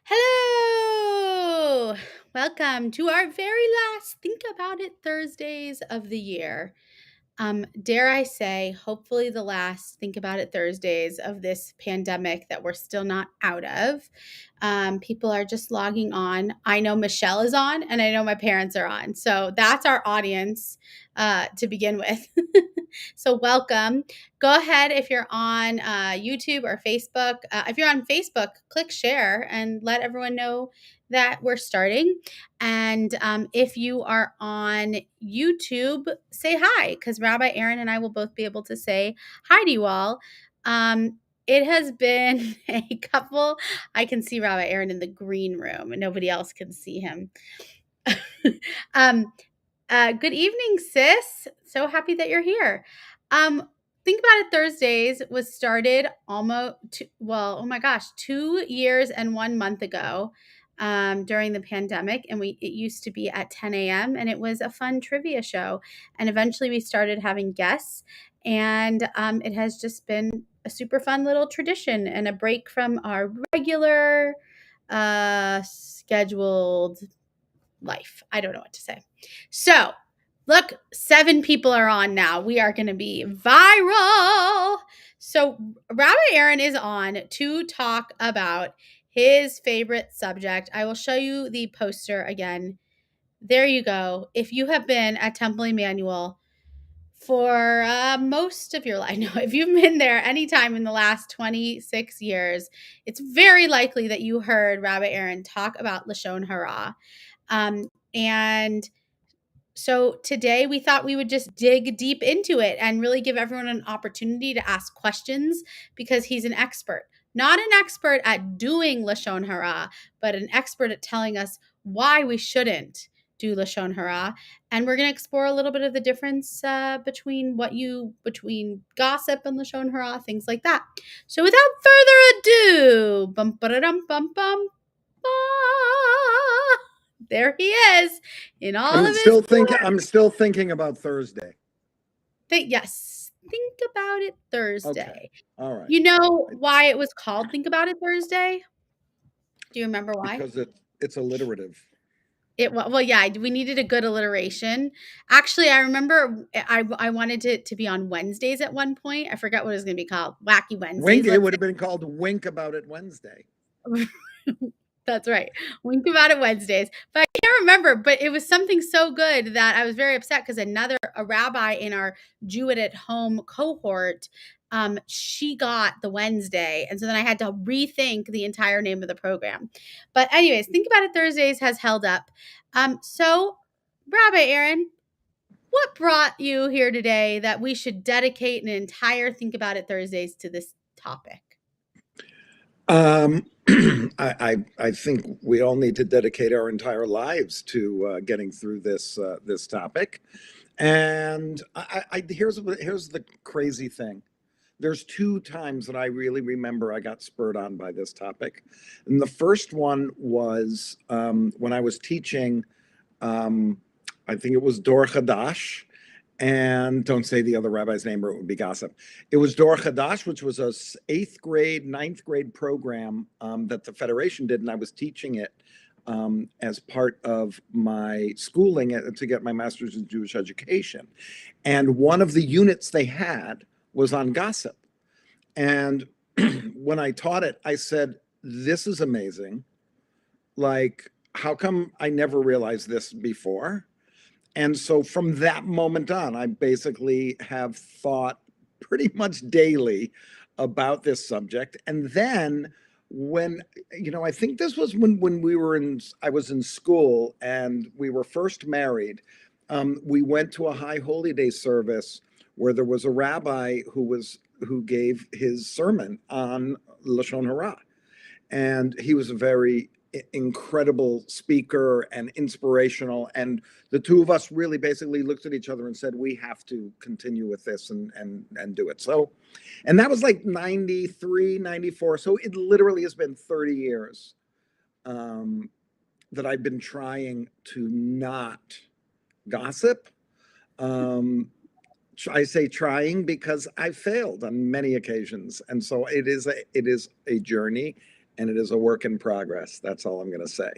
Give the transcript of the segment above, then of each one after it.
Hello! Welcome to our very last Think About It Thursdays of the year. Dare I say, hopefully the last Think About It Thursdays of this pandemic that we're still not out of. People are just logging on. I know Michelle is on, and I know my parents are on. So that's our audience to begin with. So welcome. Go ahead if you're on YouTube or Facebook. If you're on Facebook, click share and let everyone know that we're starting. And if you are on YouTube, say hi because Rabbi Aaron and I will both be able to say hi to you all. It has been a couple. I can see Rabbi Aaron in the green room and nobody else can see him. Good evening, sis. So happy that you're here. Think About It Thursdays was started oh my gosh, 2 years and 1 month ago during the pandemic. And it used to be at 10 a.m. and it was a fun trivia show. And eventually we started having guests. And it has just been a super fun little tradition and a break from our regular scheduled life. I don't know what to say. So, look, 7 people are on now. We are going to be viral. So, Rabbi Aaron is on to talk about his favorite subject. I will show you the poster again. There you go. If you have been at Temple Emmanuel for most of your life, no, if you've been there anytime in the last 26 years, it's very likely that you heard Rabbi Aaron talk about Lashon Hara. And so today we thought we would just dig deep into it and really give everyone an opportunity to ask questions because he's an expert. Not an expert at doing Lashon Hara, but an expert at telling us why we shouldn't do Lashon Hara. And we're going to explore a little bit of the difference between gossip and Lashon Hara, things like that. So without further ado, there he is in all of his I'm still thinking about Thursday. Yes. Think About It Thursday. Okay. All right. You know why it was called Think About It Thursday? Do you remember why? Because it's alliterative. Well, yeah, we needed a good alliteration. Actually, I remember I wanted it to be on Wednesdays at one point. I forgot what it was going to be called. Wacky Wednesdays. It would have been called Wink About It Wednesday. That's right. Wink About It Wednesdays. But I can't remember, but it was something so good that I was very upset because a rabbi in our Jew It at Home cohort, she got the Wednesday. And so then I had to rethink the entire name of the program. But anyways, Think About It Thursdays has held up. So Rabbi Aaron, what brought you here today that we should dedicate an entire Think About It Thursdays to this topic? I think we all need to dedicate our entire lives to getting through this topic. And here's the crazy thing. There's 2 times that I really remember I got spurred on by this topic. And the first one was when I was teaching, I think it was Dor Chadash, and don't say the other rabbi's name or it would be gossip. It was Dor Chadash, which was a 8th grade, 9th grade program that the Federation did, and I was teaching it as part of my schooling to get my master's in Jewish education. And one of the units they had was on gossip. And when I taught it, I said, this is amazing. Like, how come I never realized this before? And so from that moment on, I basically have thought pretty much daily about this subject. And then when, I think this was when I was in school and we were first married, we went to a high holy day service where there was a rabbi who gave his sermon on Lashon Hara. And he was a very incredible speaker and inspirational. And the 2 of us really basically looked at each other and said, we have to continue with this and do it. So, and that was like 93, 94. So it literally has been 30 years that I've been trying to not gossip. I say trying because I failed on many occasions. And so it is a journey. and it is a work in progress. That's all I'm going to say.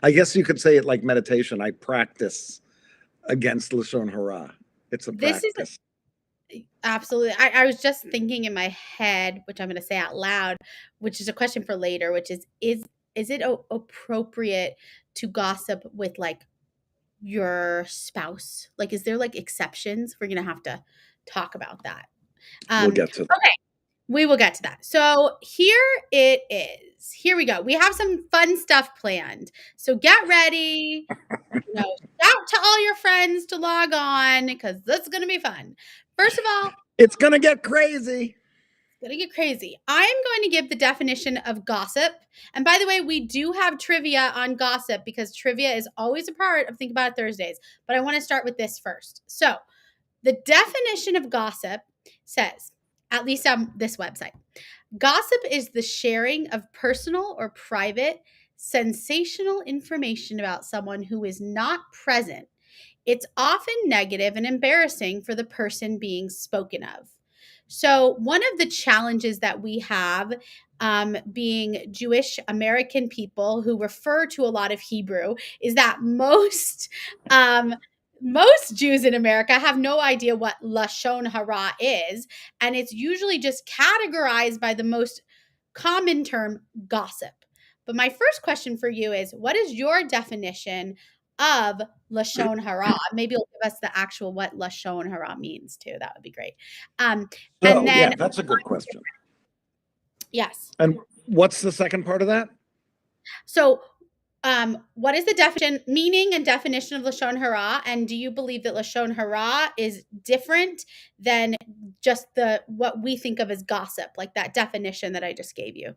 I guess you could say it like meditation. I practice against Lashon Hara. It's a This is practice. absolutely. I was just thinking in my head, which I'm going to say out loud, which is a question for later, which is it appropriate to gossip with like your spouse? Like, is there like exceptions? We're going to have to talk about that. We'll get to that. Okay, we will get to that. So here it is. Here we go. We have some fun stuff planned. So get ready. Shout to all your friends to log on because this is going to be fun. First of all, It's going to get crazy. it's going to get crazy. I am going to give the definition of gossip. And by the way, we do have trivia on gossip because trivia is always a part of Think About It Thursdays. But I want to start with this first. So the definition of gossip says, at least on this website, gossip is the sharing of personal or private sensational information about someone who is not present. It's often negative and embarrassing for the person being spoken of. So, one of the challenges that we have being Jewish American people who refer to a lot of Hebrew is that most Jews in America have no idea what Lashon Hara is, and it's usually just categorized by the most common term, gossip. But my first question for you is, what is your definition of Lashon Hara? Maybe you'll give us the actual what Lashon Hara means too. That would be great. And Yeah, then, that's a good question. yes. And what's the second part of that? So, what is the meaning and definition of Lashon Hara? And do you believe that Lashon Hara is different than just what we think of as gossip, like that definition that I just gave you?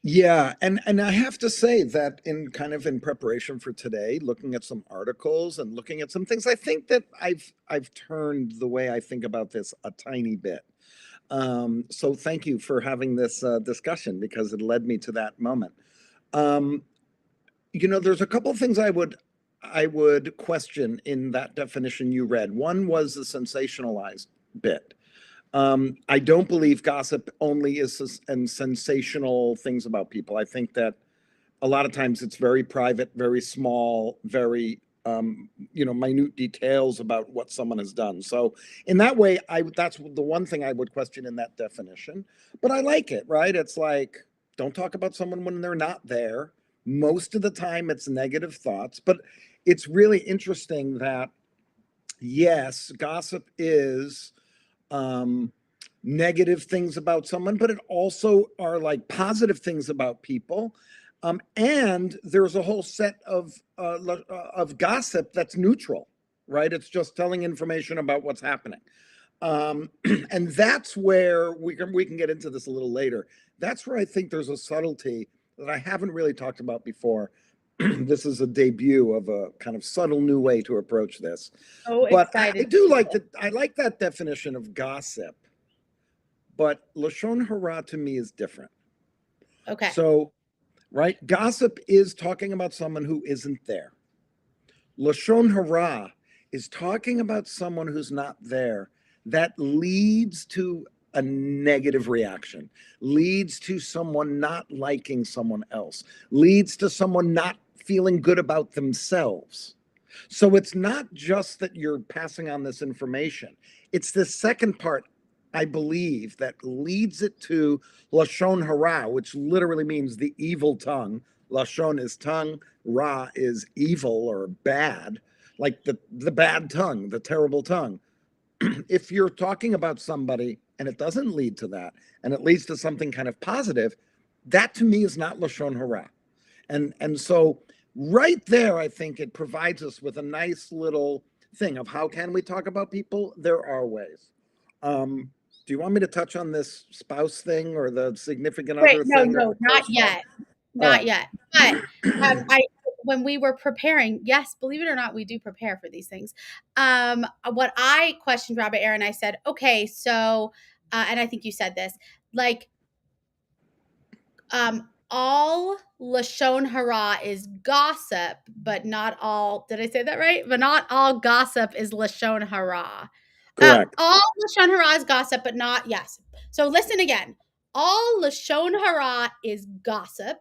Yeah, and I have to say that in preparation for today, looking at some articles and looking at some things, I think that I've turned the way I think about this a tiny bit. So thank you for having this discussion because it led me to that moment. There's a couple of things I would question in that definition you read. One was the sensationalized bit. I don't believe gossip only is and sensational things about people. I think that a lot of times it's very private, very small, very minute details about what someone has done. So in that way, that's the one thing I would question in that definition. But I like it, right? It's like, don't talk about someone when they're not there. Most of the time, it's negative thoughts. But it's really interesting that, yes, gossip is negative things about someone, but it also are like positive things about people. And there's a whole set of gossip that's neutral, right? It's just telling information about what's happening. And that's where we can get into this a little later. That's where I think there's a subtlety that I haven't really talked about before. This is a debut of a kind of subtle new way to approach this. Oh, But excited. I do like that. I like that definition of gossip. But Lashon Hara to me is different. Okay. So, right, gossip is talking about someone who isn't there. Lashon Hara is talking about someone who's not there. That leads to a negative reaction, leads to someone not liking someone else, leads to someone not feeling good about themselves. So it's not just that you're passing on this information. It's the second part, I believe, that leads it to Lashon Hara, which literally means the evil tongue. Lashon is tongue, Ra is evil or bad, like the bad tongue, the terrible tongue. If you're talking about somebody and it doesn't lead to that, and it leads to something kind of positive, that to me is not Lashon Hara. And so right there, I think it provides us with a nice little thing of how can we talk about people? There are ways. Do you want me to touch on this spouse thing or the significant Wait, other no, thing? no, not yet. Not yet. But when we were preparing, yes, believe it or not, we do prepare for these things. What I questioned Rabbi Aaron, I said, okay, so, and I think you said this, like, all Lashon Hara is gossip, but not all, did I say that right? But not all gossip is Lashon Hara. Correct. All Lashon Hara is gossip, but not, yes. So listen again. All Lashon Hara is gossip,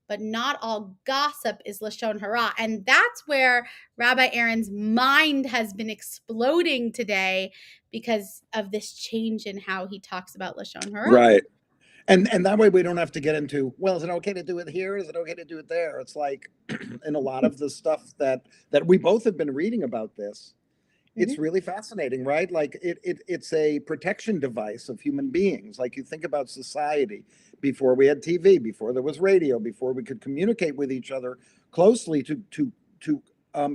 but not all gossip is Lashon Hara. And that's where Rabbi Aaron's mind has been exploding today because of this change in how he talks about Lashon Hara. Right. And that way we don't have to get into, well, is it okay to do it here? Is it okay to do it there? It's like in a lot of the stuff that we both have been reading about this, it's really fascinating, right? Like it's a protection device of human beings. Like you think about society before we had TV, before there was radio, before we could communicate with each other closely to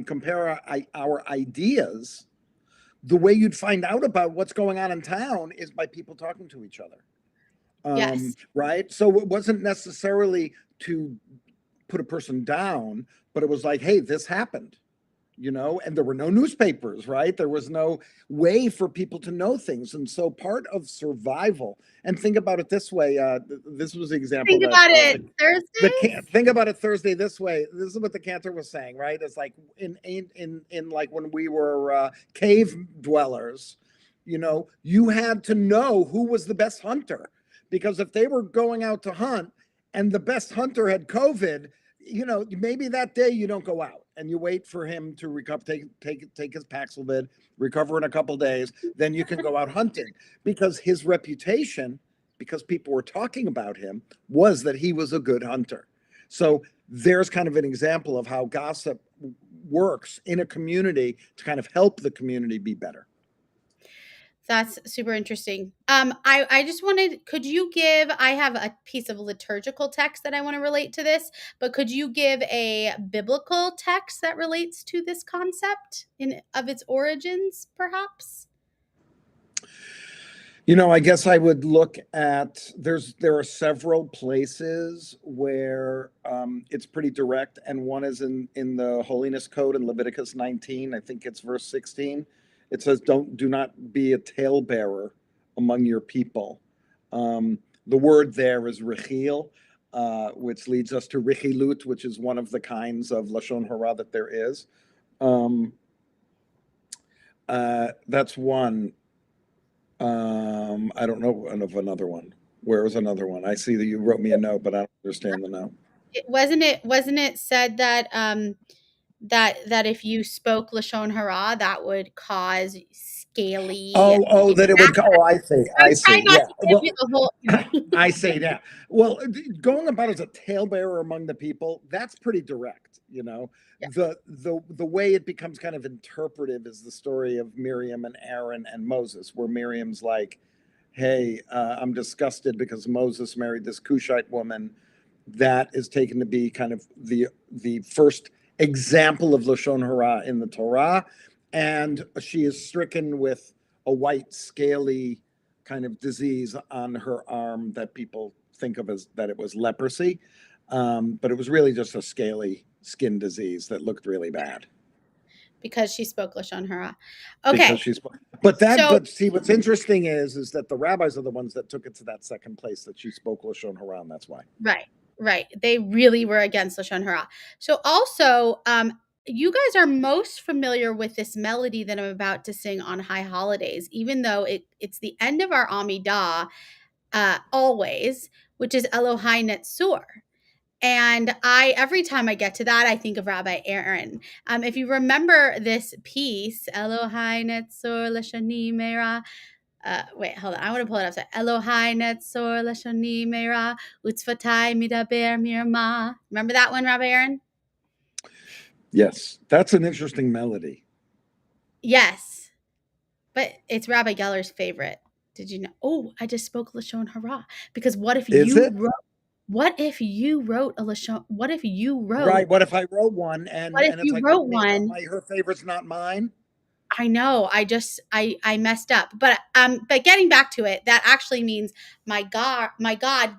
compare our ideas. The way you'd find out about what's going on in town is by people talking to each other. Yes. Right. So it wasn't necessarily to put a person down, but it was like, hey, this happened, and there were no newspapers, right? There was no way for people to know things. And so part of survival, and think about it this way, this was the example. Think about it Thursdays? Think about it Thursday this way. This is what the Cantor was saying, right? It's like in like when we were cave dwellers, you had to know who was the best hunter. Because if they were going out to hunt and the best hunter had COVID, maybe that day you don't go out and you wait for him to recover, take his Paxlovid, recover in a couple days, then you can go out hunting. Because his reputation, because people were talking about him, was that he was a good hunter. So there's kind of an example of how gossip works in a community to kind of help the community be better. That's super interesting. I just wanted, could you give, I have a piece of liturgical text that I want to relate to this, but could you give a biblical text that relates to this concept of its origins, perhaps? I guess I would look at, there are several places where it's pretty direct, and one is in the Holiness Code in Leviticus 19. I think it's verse 16. It says, do not be a talebearer among your people. The word there is rechil, which leads us to rechilut, which is one of the kinds of Lashon Hara that there is. That's one. I don't know of another one. Where was another one? I see that you wrote me a note, but I don't understand the note. Wasn't it said that that if you spoke Lashon Hara, that would cause scaly. That it would. Oh, I see. I see. Yeah. Well, The whole, I say that. Well, going about as a talebearer among the people, that's pretty direct. Yeah. The way it becomes kind of interpretive is the story of Miriam and Aaron and Moses, where Miriam's like, "Hey, I'm disgusted because Moses married this Cushite woman." That is taken to be kind of the first example of Lashon Hara in the Torah, and she is stricken with a white scaly kind of disease on her arm that people think of as that it was leprosy, but it was really just a scaly skin disease that looked really bad. Because she spoke Lashon Hara. Okay. But see, what's interesting is that the rabbis are the ones that took it to that second place, that she spoke Lashon Hara, and that's why. Right. They really were against Lashon Hara. So also, you guys are most familiar with this melody that I'm about to sing on High Holidays, even though it's the end of our Amidah, always, which is Elohai Netzur. And every time I get to that, I think of Rabbi Aaron. If you remember this piece, Elohai Netzor Lashani Meira. Wait, hold on. I want to pull it up. So, Elohai Netzor Lashani Meira Utzvatai Midaber Mirma. Remember that one, Rabbi Aaron? Yes, that's an interesting melody. Yes, but it's Rabbi Geller's favorite. Did you know? Oh, I just spoke Lashon Hara, because what if What if you wrote a Lashon? What if you wrote? Right. What if I wrote one and it's like, wrote one? Her favorite's not mine. I know. I messed up. But getting back to it, that actually means my God,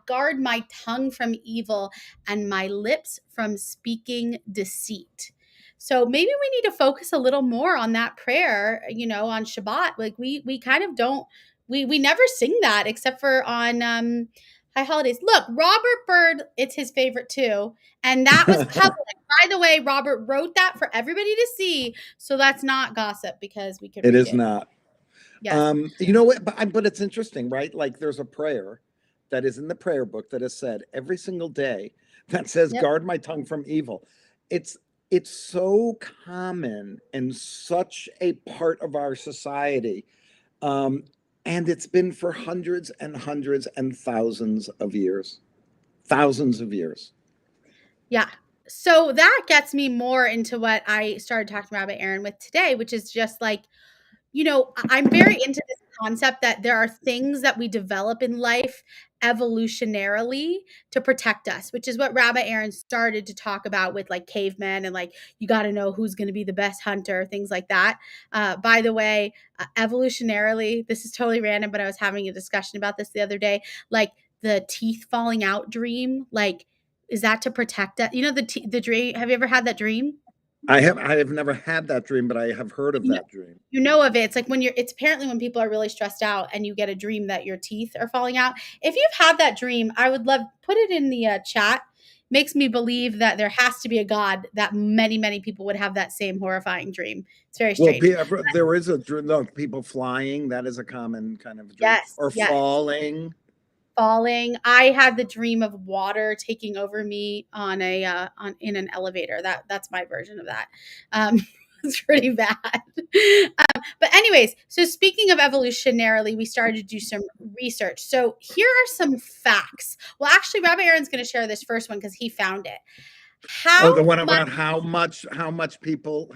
guard my tongue from evil and my lips from speaking deceit. So maybe we need to focus a little more on that prayer, on Shabbat. Like we kind of don't, we never sing that except for on High Holidays. Look, Robert Byrd, it's his favorite too. And that was public. By the way, Robert wrote that for everybody to see. So that's not gossip, because we could read it. It is not. Yes. You know what? But it's interesting, right? Like there's a prayer that is in the prayer book that is said every single day that says, Yep. guard my tongue from evil. It's it's so common and such a part of our society. Um, and it's been for hundreds and hundreds and thousands of years. Thousands of years. Yeah. So that gets me more into what I started talking about Aaron with today, which is just like, I'm very into this concept that there are things that we develop in life evolutionarily to protect us, which is what Rabbi Aaron started to talk about with like cavemen and like, you got to know who's going to be the best hunter, things like that. By the way, evolutionarily, this is totally random, but I was having a discussion about this the other day. Like the teeth falling out dream, like, is that to protect that? The dream. Have you ever had that dream? I have never had that dream, but I have heard of You know, that dream. you know of it. It's like it's apparently when people are really stressed out and you get a dream that your teeth are falling out. If you've had that dream, I would love put it in the chat. Makes me believe that there has to be a God that many, many people would have that same horrifying dream. It's very Well, strange. there is a dream, no, people flying. That is a common kind of dream, Yes, or yes. falling. Falling. I had the dream of water taking over me in an elevator. That's my version of that. It's pretty bad. But anyways, so speaking of evolutionarily, we started to do some research. So here are some facts. Well, actually, Rabbi Aaron's going to share this first one because he found it. Oh, How the one much? about how much people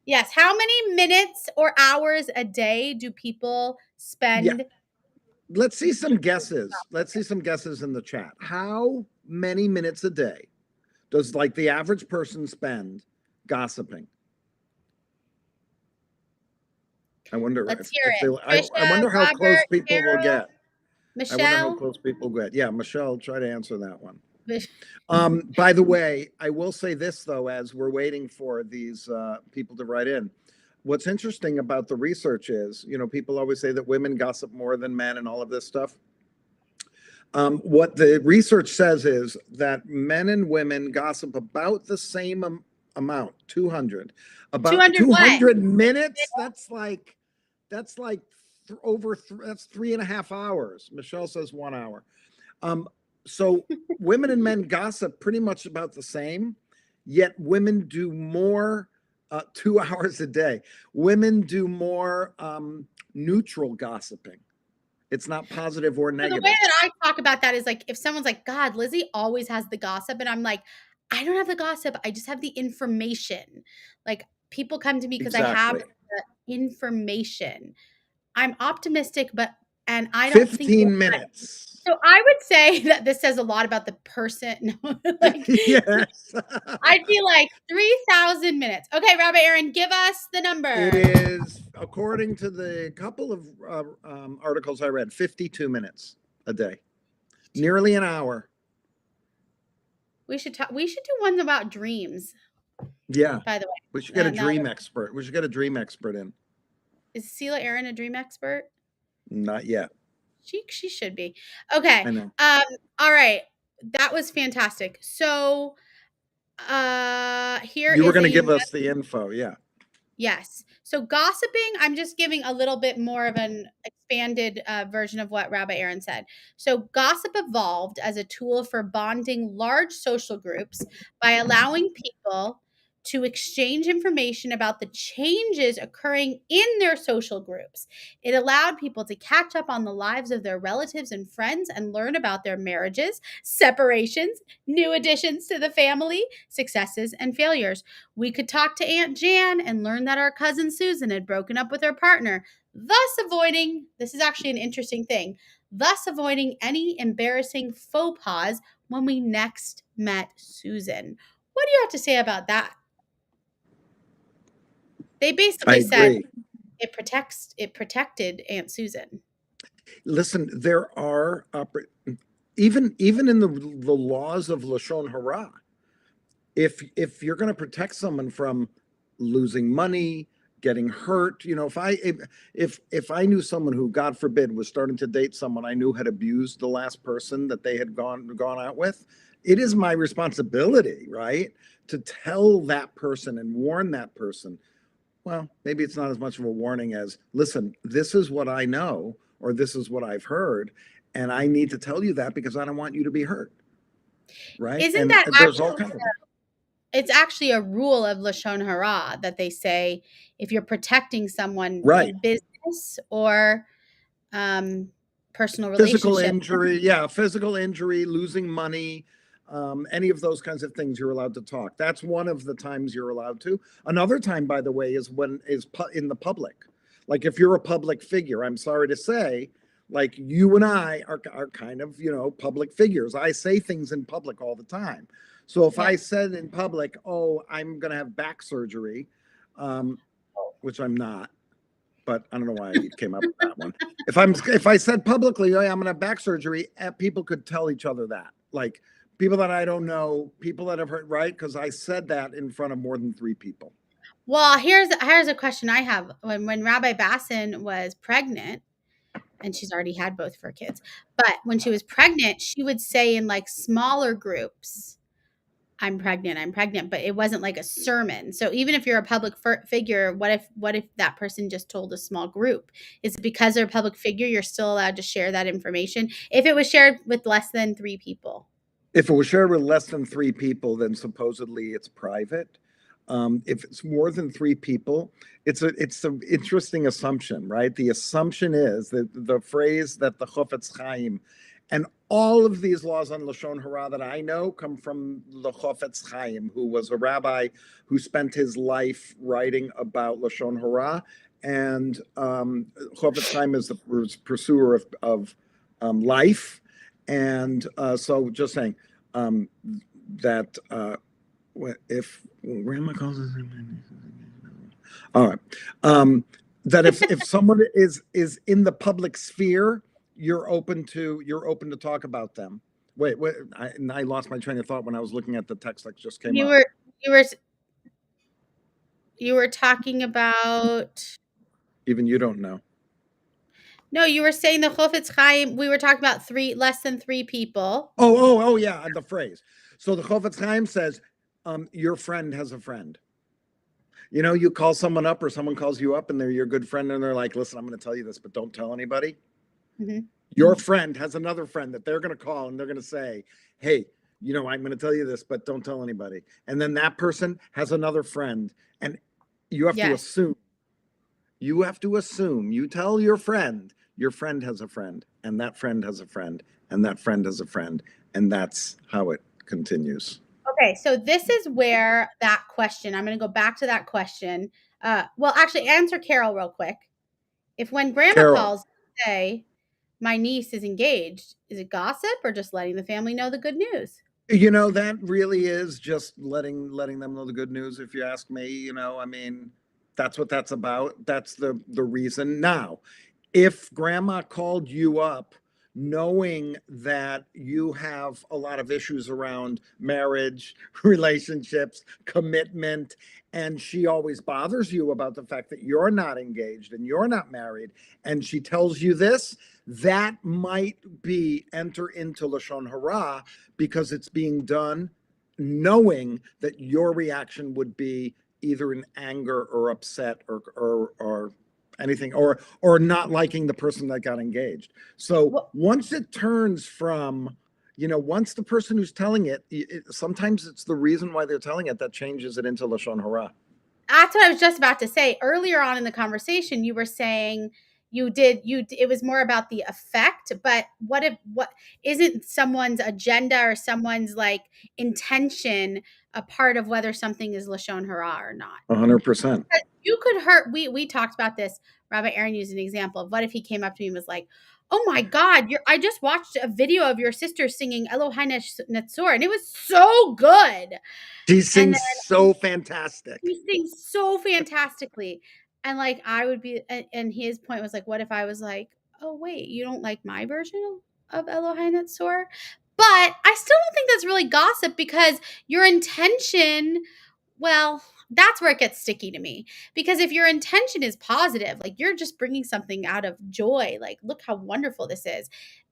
Yes. How many minutes or hours a day do people yeah. spend? Let's see some guesses. Let's see some guesses in the chat. How many minutes a day does like the average person spend gossiping? I wonder Let's if, hear if they it. I Trisha, wonder how close Robert, people will Carol, get. I wonder how Michelle. close people get. Yeah, Michelle, try to answer that one. By the way, I will say this though, as we're waiting for these people to write in. What's interesting about the research is, people always say that women gossip more than men and all of this stuff. What the research says is that men and women gossip about the same amount, 200. About 200 what? 200 minutes. That's like that's 3.5 hours. Michelle says 1 hour. So women and men gossip pretty much about the same, yet women do more 2 hours a day. Women do more neutral gossiping. It's not positive or So the way negative. that I talk about that is like if someone's like, God, Lizzie always has the gossip. And I'm like, I don't have the gossip. I just have the information. Like people come to me because I have Exactly. the information. I'm optimistic, and I don't think 15 minutes. so. I would say that this says a lot about the person. Like Yes. I'd be like 3,000 minutes. Okay, Rabbi Aaron, give us the number. It is, according to the couple of articles I read, 52 minutes a day, nearly an hour. We should talk. We should do one about dreams. Yeah, By the way, we should get a now dream expert. We should get a dream expert in. is Sela Aaron a dream expert? Not yet. She should be. Okay. I know. All right. That was fantastic. So here You were is going to a give us the info. Yeah. yes. So gossiping, I'm just giving a little bit more of an expanded version of what Rabbi Aaron said. So gossip evolved as a tool for bonding large social groups by allowing people to exchange information about the changes occurring in their social groups. It allowed people to catch up on the lives of their relatives and friends and learn about their marriages, separations, new additions to the family, successes, and failures. We could talk to Aunt Jan and learn that our cousin Susan had broken up with her partner, thus avoiding, this is actually an interesting thing, thus avoiding any embarrassing faux pas when we next met Susan. What do you have to say about that? They I basically said agree. it protected Aunt Susan. Listen, there are even in the laws of Lashon Hara, if you're going to protect someone from losing money, getting hurt, if I knew someone who, God forbid, was starting to date someone I knew had abused the last person that they had gone out with, it is my responsibility, right, to tell that person and warn that person. Well, maybe it's not as much of a warning as, listen, this is what I know, or this is what I've heard, and I need to tell you that because I don't want you to be hurt. right? Isn't And that there's all actually kinds of it's actually a rule of Lashon Hara that they say if you're protecting someone right. in business or um, personal Physical relationship. injury, yeah, physical injury, losing money, any of those kinds of things you're allowed to talk. That's one of the times you're allowed to. Another time, by the way, is when is in the public. Like if you're a public figure, I'm sorry to say, like you and I are kind of, public figures. I say things in public all the time. So if I Yeah. said in public, oh, I'm going to have back surgery, um, which I'm not, but I don't know why I came up with that one. If I said publicly, oh, yeah, I'm gonna have back surgery, people could tell each other that. Like people that I don't know, people that have heard, right? Because I said that in front of more than 3 people. Well, here's a question I have. When Rabbi Bassin was pregnant, and she's already had both of her kids, but when she was pregnant, she would say in like smaller groups, I'm pregnant, but it wasn't like a sermon. So even if you're a public figure, what if that person just told a small group? Is it because they're a public figure you're still allowed to share that information if it was shared with less than 3 people? If it was shared with less than 3 people, then supposedly it's private. If it's more than 3 people, it's an interesting assumption, right? The assumption is that the phrase that the Chofetz Chaim and all of these laws on Lashon Hara that I know come from the Chofetz Chaim, who was a rabbi who spent his life writing about Lashon Hara. And Chofetz Chaim is the pursuer of life. And so just saying, that if grandma calls us, all right, that if someone is in the public sphere, you're open to talk about them. Wait, I lost my train of thought when I was looking at the text that just came You up. were you were you were talking about Even you don't know. no, you were saying the Chofetz Chaim. We were talking about less than 3 people. Oh, yeah, the phrase. So the Chofetz Chaim says, your friend has a friend. You call someone up or someone calls you up and they're your good friend and they're like, listen, I'm going to tell you this, but don't tell anybody. Mhm. Your friend has another friend that they're going to call and they're going to say, hey, I'm going to tell you this, but don't tell anybody. And then that person has another friend and you have to Yes. assume, you tell your friend has a friend and that friend has a friend and that friend has a friend. And that's how it continues. Okay, so this is where that question, I'm going to go back to that question. Well, actually, answer Carol real quick. If when grandma Carol, calls, say, my niece is engaged, is it gossip or just letting the family know the good news? that really is just letting them know the good news. If you ask me, I mean, that's what that's about. That's the reason. Now, if grandma called you up knowing that you have a lot of issues around marriage, relationships, commitment, and she always bothers you about the fact that you're not engaged and you're not married, and she tells you this, that might be enter into Lashon Hara because it's being done knowing that your reaction would be either in anger or upset or anything or not liking the person that got engaged. So Well, once it turns from once the person who's telling sometimes it's the reason why they're telling it that changes it into Lashon Hara. that's what I was just about to say. Earlier on in the conversation, you were saying it was more about the effect, but what isn't someone's agenda or someone's like intention a part of whether something is Lashon Hara or not? 100%. You could hurt. We talked about this. Rabbi Aaron used an example of what if he came up to me and was like, "Oh my God, I just watched a video of your sister singing Elohai Netzor, and it was so good." She And sings so fantastic. he sings so fantastically. And like I would be and his point was like, what if I was like, oh wait, you don't like my version of Elohai Netzor? But I still don't think that's really gossip because your intention, well, that's where it gets sticky to me. Because if your intention is positive, like you're just bringing something out of joy, like look how wonderful this is,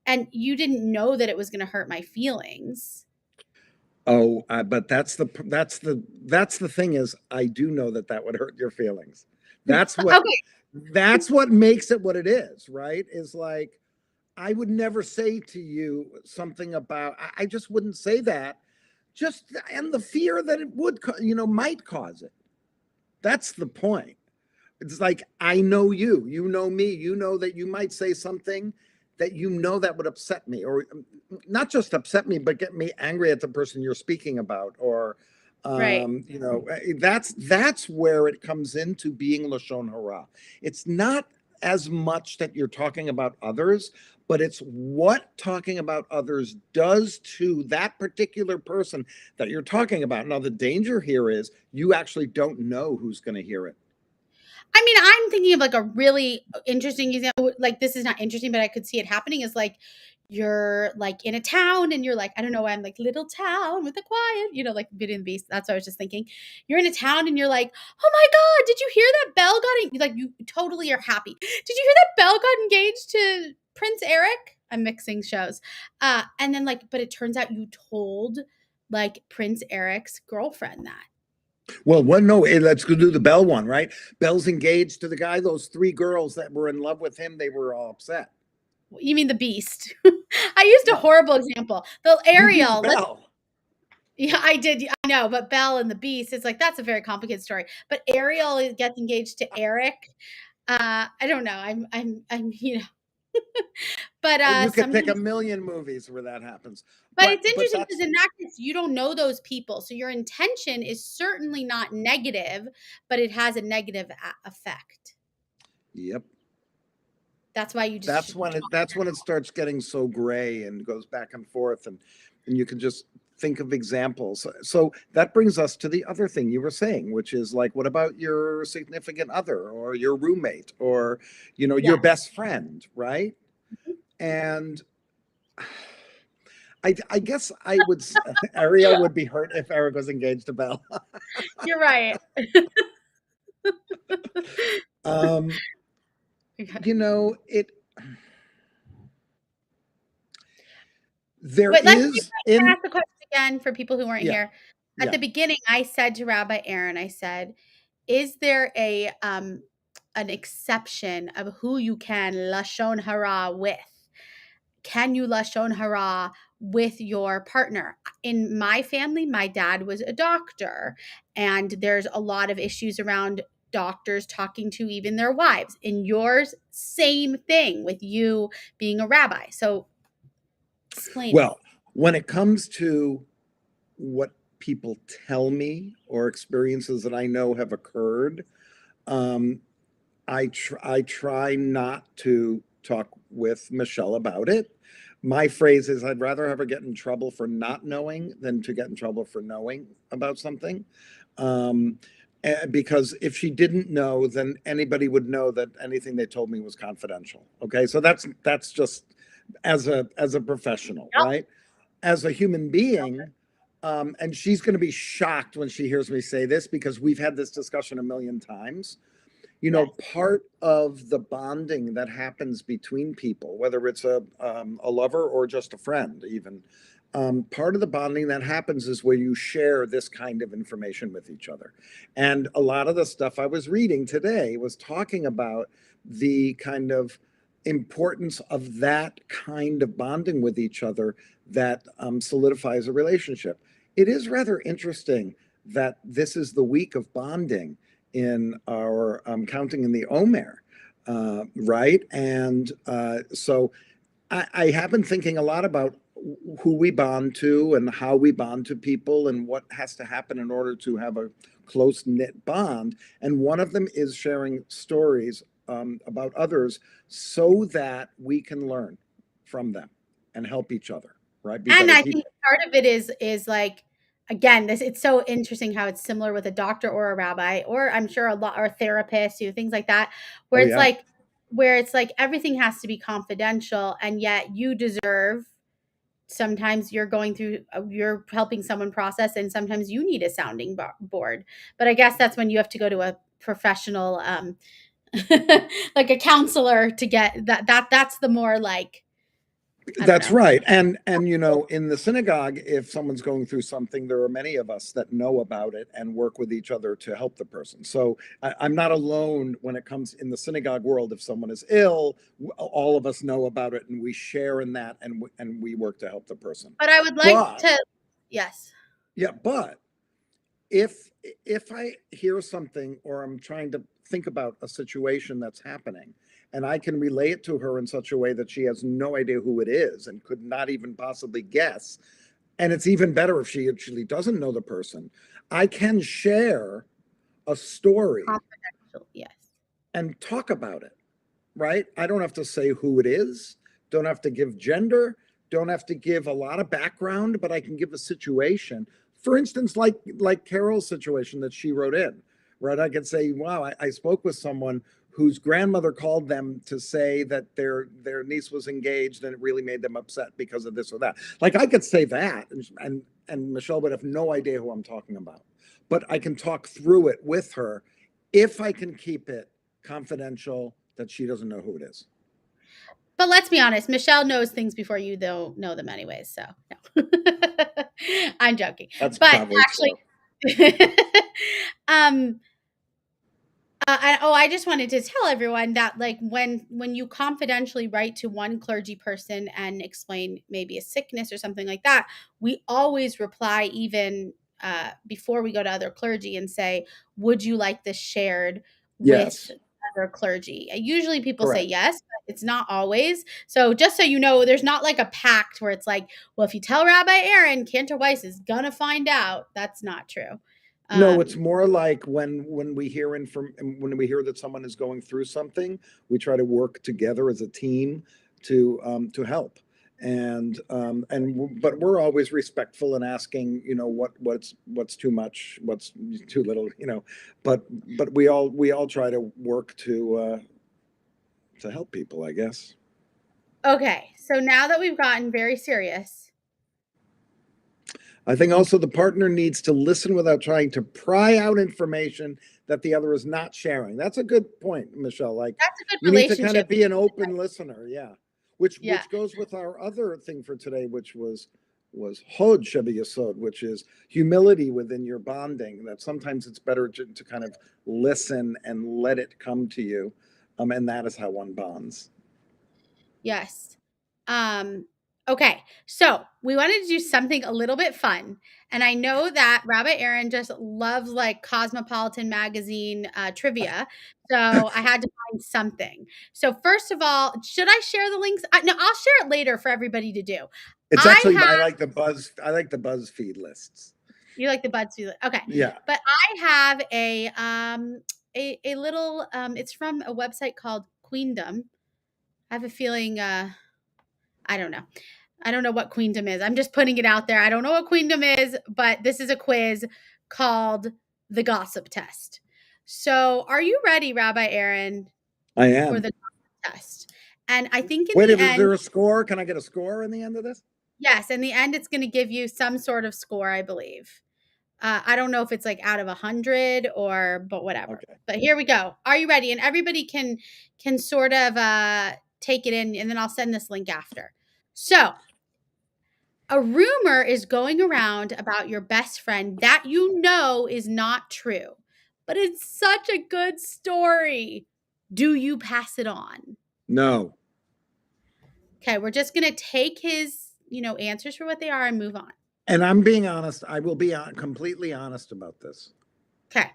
and you didn't know that it was going to hurt my feelings. Oh, but that's the thing is I do know that would hurt your feelings. That's what Okay. that's what makes it what it is, right? Is like I would never say to you something about, I just wouldn't say that. Just, and the fear that it would, might cause it. That's the point. It's like, I know you, you know me, you know that you might say something that that would upset me, or not just upset me, but get me angry at the person you're speaking about, or Right. that's where it comes into being Lashon Hara. It's not as much that you're talking about others, but it's what talking about others does to that particular person that you're talking about. Now, the danger here is you actually don't know who's going to hear it. I mean, I'm thinking of like a really interesting example. Like, this is not interesting, but I could see it happening. Is like you're like in a town and you're like, I don't know why I'm like little town with a quiet, like Beauty and the Beast. That's what I was just thinking. You're in a town and you're like, oh my God, did you hear that Belle like you totally are happy. Did you hear that Belle got engaged to Prince Eric? I'm mixing shows. And then but it turns out you told like Prince Eric's girlfriend that. Well, no, let's go do the Belle one, right? Belle's engaged to the guy. Those three girls that were in love with him, they were all upset. You mean the Beast? I used a No, horrible example. The you used Ariel. Belle. Yeah, I did. I know, but Belle and the Beast, it's like that's a very complicated story. But Ariel gets engaged to Eric. I don't know. I'm. But You could pick a sometimes, million movies where that happens. but But it's interesting that's because in that case, you don't know those people, so your intention is certainly not negative, but it has a negative effect. yep. That's why you just That's shouldn't when talk. it starts getting so gray and goes back and forth, and you can just think of examples. So that brings us to the other thing you were saying, which is like, what about your significant other or your roommate or your Yes. best friend, right? And I guess Ariel would be hurt if Eric was engaged to Belle. You're right. um, Okay. it there Wait, is can I in ask the question again for people who weren't yeah, here? At yeah. the beginning, I said to Rabbi Aaron, I said, "Is there an exception of who you can lashon hara with? Can you lashon hara with your partner?" In my family, my dad was a doctor, and there's a lot of issues around doctors talking to even their wives. In yours, same thing with you being a rabbi. So explain it. Well, when it comes to what people tell me or experiences that I know have occurred, um, I try not to talk with Michelle about it. My phrase is, I'd rather have her get in trouble for not knowing than to get in trouble for knowing about something. Um, because if she didn't know, then anybody would know that anything they told me was confidential. Okay, so that's just as a professional, right? As a human being, and she's going to be shocked when she hears me say this because we've had this discussion a million times. Yes. Part of the bonding that happens between people, whether it's a lover or just a friend, even, part of the bonding that happens is where you share this kind of information with each other. And a lot of the stuff I was reading today was talking about the kind of importance of that kind of bonding with each other that solidifies a relationship. It is rather interesting that this is the week of bonding in our counting in the Omer, right? And so I have been thinking a lot about who we bond to and how we bond to people and what has to happen in order to have a close knit bond. And one of them is sharing stories about others so that we can learn from them and help each other, right? Be And better I think people. part of it is like, again, this it's so interesting how it's similar with a doctor or a rabbi, or I'm sure a lot, or a therapist, things like that, Oh, where it's yeah. like everything has to be confidential, and yet you deserve. Sometimes you're going through, you're helping someone process, and sometimes you need a sounding board. But I guess that's when you have to go to a professional, like a counselor, to get that. That's the more like That's right. And in the synagogue, if someone's going through something, there are many of us that know about it and work with each other to help the person. So I'm not alone when it comes in the synagogue world. If someone is ill, all of us know about it and we share in that, and we work to help the person. But I would like to, yes. Yeah, but if I hear something or I'm trying to think about a situation that's happening and I can relay it to her in such a way that she has no idea who it is and could not even possibly guess, and it's even better if she actually doesn't know the person, I can share a story Yes. and talk about it, right? I don't have to say who it is, don't have to give gender, don't have to give a lot of background, but I can give a situation. For instance, like Carol's situation that she wrote in, right? I could say, wow, I spoke with someone whose grandmother called them to say that their niece was engaged and it really made them upset because of this or that. Like I could say that, and Michelle would have no idea who I'm talking about. But I can talk through it with her if I can keep it confidential, that she doesn't know who it is. But let's be honest, Michelle knows things before you don't know them anyways. So no. I'm joking. That's But probably actually, I just wanted to tell everyone that, like, when you confidentially write to one clergy person and explain maybe a sickness or something like that, we always reply even before we go to other clergy and say, "Would you like this shared with yes, other clergy?" Usually people say correct. yes, but it's not always. So just so you know, there's not like a pact where it's like, well, if you tell Rabbi Aaron, Cantor Weiss is gonna find out. That's not true. No, it's Um, more like when we hear when we hear that someone is going through something, we try to work together as a team to help. But we're always respectful in asking, what's too much, what's too little, but we all try to work to help people, I guess. Okay, so now that we've gotten very serious, I think also the partner needs to listen without trying to pry out information that the other is not sharing. That's a good point, Michelle. Like that's a good you need to kind relationship. of be an open listener. Yeah. Which Yeah. goes with our other thing for today, which was Hod Sheba Yesod, which is humility within your bonding. That sometimes it's better to kind of listen and let it come to you. And that is how one bonds. Yes. Um, okay, so we wanted to do something a little bit fun. And I know that Rabbi Aaron just loves like Cosmopolitan magazine trivia. So I had to find something. So first of all, should I share the links? No, I'll share it later for everybody to do. It's I actually have I like the BuzzFeed lists. You like the BuzzFeed? Okay, Yeah. but I have a little it's from a website called Queendom. I have a feeling I don't know. I don't know what Queendom is. I'm just putting it out there. I don't know what Queendom is, but this is a quiz called the Gossip Test. So, are you ready, Rabbi Aaron, I for am. the Gossip Test? And I think in Wait, the is end, there a score? Can I get a score in the end of this? yes, in the end, it's going to give you some sort of score, I believe. I don't know if it's like out of 100 but whatever. Okay. But here we go. Are you ready? And everybody can sort of take it in, and then I'll send this link after. So, a rumor is going around about your best friend that you know is not true, but it's such a good story. Do you pass it on? No. Okay, we're just gonna take his, answers for what they are and move on. And I'm being honest. I will be completely honest about this. Okay.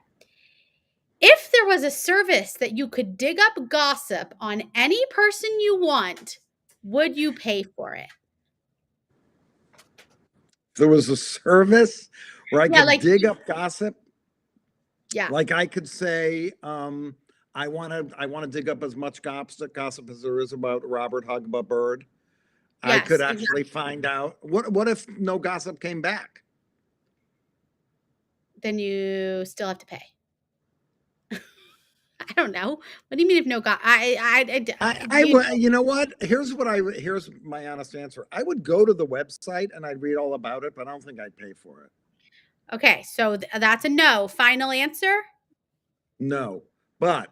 If there was a service that you could dig up gossip on any person you want, would you pay for it? There was a service where I Yeah, could like dig up gossip. yeah. Like I could say, I want to dig up as much gossip as there is about Robert Hugba Bird. I could Yes, actually exactly. find out what if no gossip came back. Then you still have to pay. I don't know. What do you mean if no God? You, You know what? Here's my honest answer. I would go to the website and I'd read all about it, but I don't think I'd pay for it. okay, so that's a no. Final answer? No, but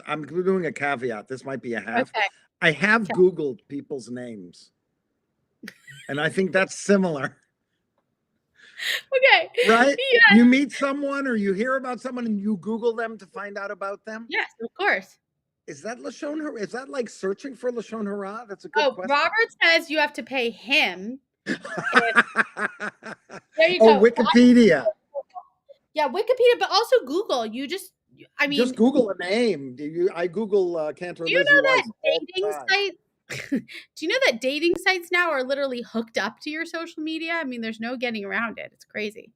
I'm doing a caveat. This might be a half. Okay. I have Googled people's names. And I think that's similar. Okay. Right? Yeah. You meet someone or you hear about someone and you Google them to find out about them. Yes, of course. Is that Lashon Hara? Is that like searching for Lashon Hara? That's a good Oh, question. Robert says you have to pay him. If, there you Oh, go. Wikipedia. Yeah, Wikipedia, but also Google. I mean, Just Google a name. I Google Cantor do you Lizzie know Weiss that all the dating time. site? Do you know that dating sites now are literally hooked up to your social media? I mean, there's no getting around it. It's crazy.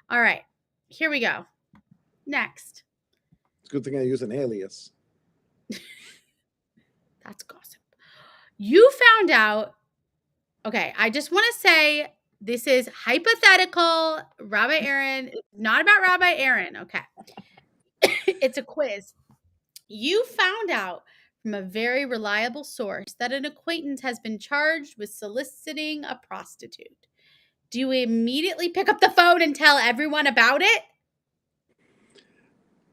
All right, here we go. Next. It's a good thing I use an alias. That's gossip. You found out. Okay, I just want to say this is hypothetical. Rabbi Aaron, not about Rabbi Aaron. Okay. It's a quiz. You found out from a very reliable source that an acquaintance has been charged with soliciting a prostitute. Do you immediately pick up the phone and tell everyone about it?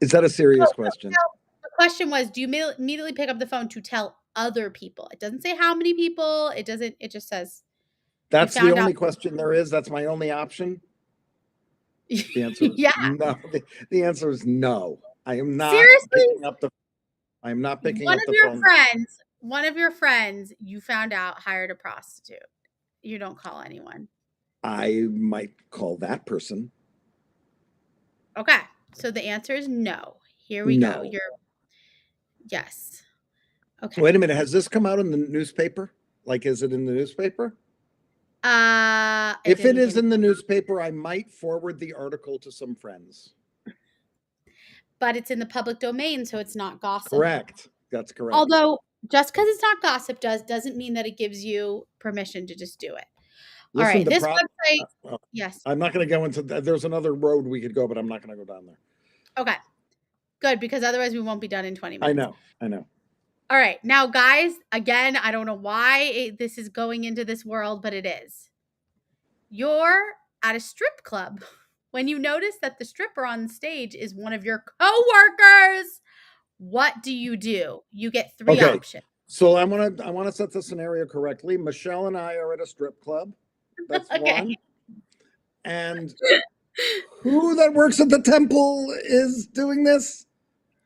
Is that a serious question? No. The question was, do you immediately pick up the phone to tell other people? It doesn't say how many people. It just says you That's the found out. only question there is. That's my only option. The answer is Yeah. no. The answer is no. I am not Seriously? picking up the. I am not picking up the phone. One of your friends, you found out hired a prostitute. You don't call anyone. I might call that person. Okay. So the answer is no. Here we No. go. Yes. Okay. Wait a minute. Has this come out in the newspaper? Like, is it in the newspaper? If it is in the newspaper, I might forward the article to some friends. But it's in the public domain, so it's not gossip. Correct. That's correct. Although, just because it's not gossip doesn't mean that it gives you permission to just do it. All right. This website. Yes. I'm not going to go into that. There's another road we could go, but I'm not going to go down there. Okay. Good, because otherwise we won't be done in 20 minutes. I know. All right. Now, guys, again, I don't know why this is going into this world, but it is. You're at a strip club when you notice that the stripper on stage is one of your coworkers. What do? You get three options. So I want to set the scenario correctly. Michelle and I are at a strip club. That's one. And who that works at the temple is doing this?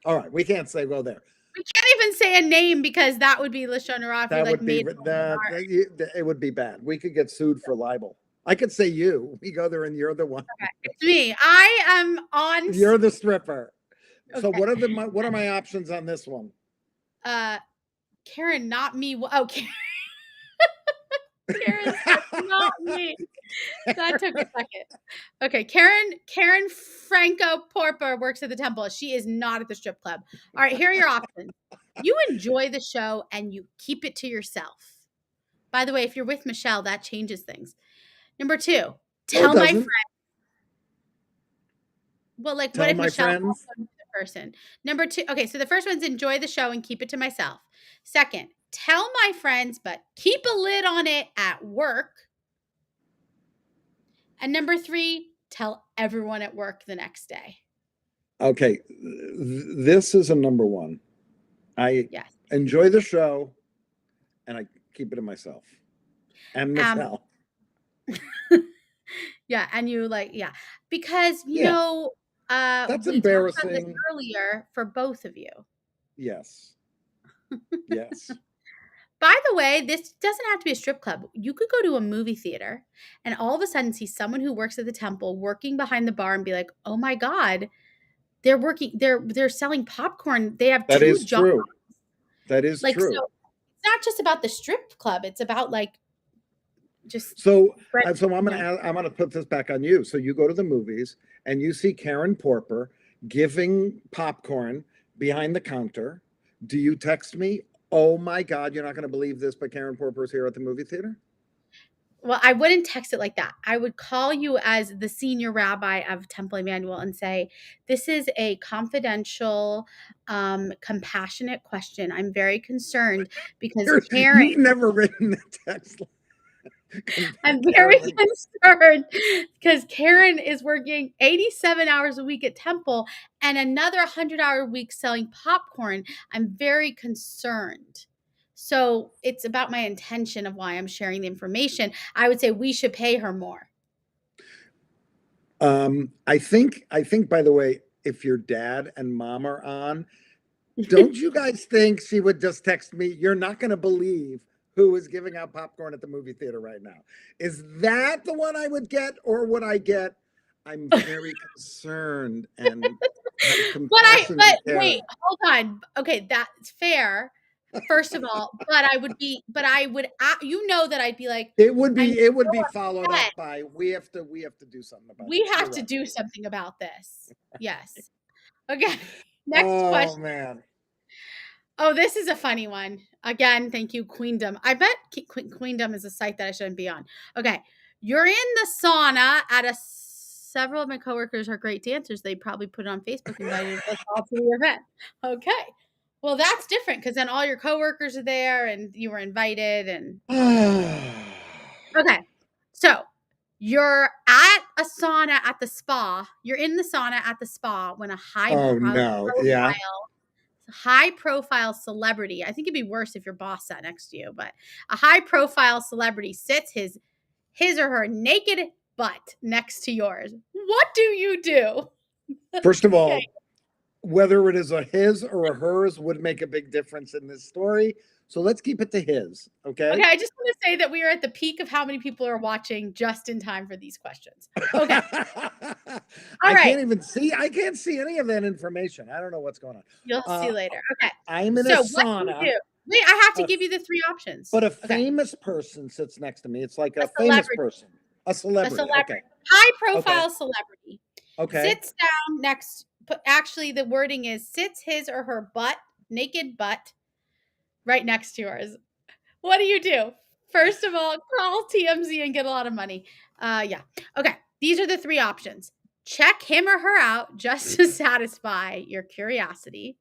All right, we can't say go there. We can't even say a name because that would be Lashon Hara. It would be bad. We could get sued for libel. I could say you. We go there and you're the one. Okay, it's me. I am on. You're the stripper. Okay. So what are my options on this one? Karen, not me. Oh, Karen, not me. That took a second. Okay, Karen Franco Porper works at the temple. She is not at the strip club. All right, here are your options. You enjoy the show and you keep it to yourself. By the way, if you're with Michelle, that changes things. Number 2, tell my friends. Well, like, what if Michelle is the person? Number 2, okay, so the first one's enjoy the show and keep it to myself. Second, tell my friends, but keep a lid on it at work. And number 3, tell everyone at work the next day. Okay, this is a number 1. I enjoy the show, and I keep it to myself. And Michelle. Yeah, and you because you know that's we embarrassing. talked about this earlier for both of you. Yes. Yes. By the way, this doesn't have to be a strip club. You could go to a movie theater and all of a sudden see someone who works at the temple working behind the bar and be like, "Oh my God, they're selling popcorn. They have 2 jobs." True. That is true. So it's not just about the strip club. It's about just so I'm gonna put this back on you. So you go to the movies and you see Karen Porper giving popcorn behind the counter. Do you text me? Oh my God, you're not going to believe this, but Karen Porper is here at the movie theater? Well, I wouldn't text it like that. I would call you as the senior rabbi of Temple Emmanuel and say, this is a confidential, compassionate question. I'm very concerned because Karen... You've never written a text. I'm very concerned because Karen is working 87 hours a week at Temple and another 100-hour week selling popcorn. I'm very concerned. So it's about my intention of why I'm sharing the information. I would say we should pay her more. I think, by the way, if your dad and mom are on, don't you guys think she would just text me, "You're not going to believe who is giving out popcorn at the movie theater right now"? Is that the one I would get, or would I get, "I'm very concerned and have compassion and But care"? wait, hold on. Okay, that's fair. First of all, but I would, that I'd be like, It would I'm be so followed upset. up by, "We have to do something about We this." You're have to right. do something about this. Yes. Okay. Next Oh question. man. Oh, this is a funny one. Again, thank you, Queendom. I bet Queendom is a site that I shouldn't be on. Okay. You're in the sauna several of my coworkers are great dancers. They probably put it on Facebook, invited us all to the event. Okay. Well, that's different because then all your coworkers are there and you were invited. And okay. So you're at a sauna at the spa. You're in the sauna at the spa when a Oh no. Yeah. high profile celebrity. I think it'd be worse if your boss sat next to you, but a high profile celebrity sits his or her naked butt next to yours. What do you do? First of Okay. all, whether it is a his or a hers would make a big difference in this story. So let's keep it to his. Okay. Okay, I just want to say that we are at the peak of how many people are watching just in time for these questions. Okay. All I right. can't see any of that information. I don't know what's going on. You'll see later. Okay. I'm in a So what do you sauna. do? Wait, I have to uh, give you the three options. But a Okay. famous person sits next to me. It's like A a famous celebrity. person, a A celebrity. Okay. celebrity. High Okay. profile celebrity. Okay. Sits down next, actually the wording is sits his or her naked butt right next to yours. What do you do? First of all, call TMZ and get a lot of money. Yeah. Okay. These are the three options. Check him or her out just to satisfy your curiosity.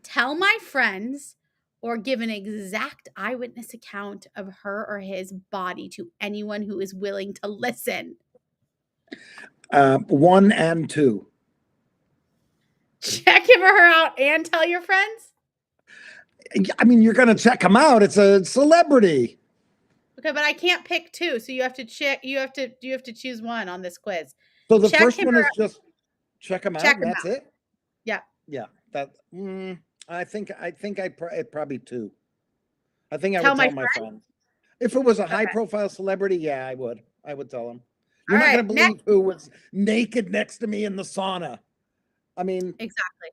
Tell my friends or give an exact eyewitness account of her or his body to anyone who is willing to listen. 1 and 2. Check him or her out and tell your friends? I mean, you're going to check him out. It's a celebrity. Okay, but I can't pick two, so you have to choose one on this quiz. So the Check first him one or is just check him out, check and him that's out. it. Yeah. Yeah. That. I think I'd probably 2. I think I Tell would my tell my friend? friend. If it was a Okay. high profile celebrity, yeah, I would. I would tell him. You're All not right. going to believe who was naked next to me in the sauna. I mean, Exactly.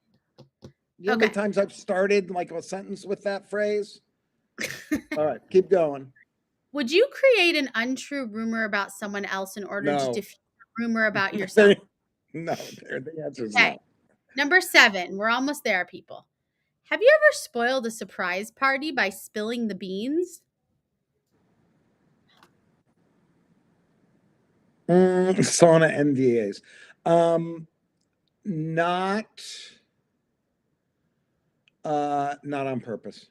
you know how many times I've started like a sentence with that phrase? All right, keep going. Would you create an untrue rumor about someone else in order to No. defeat a rumor about yourself? No, the answer is Okay. no. Number 7. We're almost there, people. Have you ever spoiled a surprise party by spilling the beans? Sauna NDAs. Not not on purpose.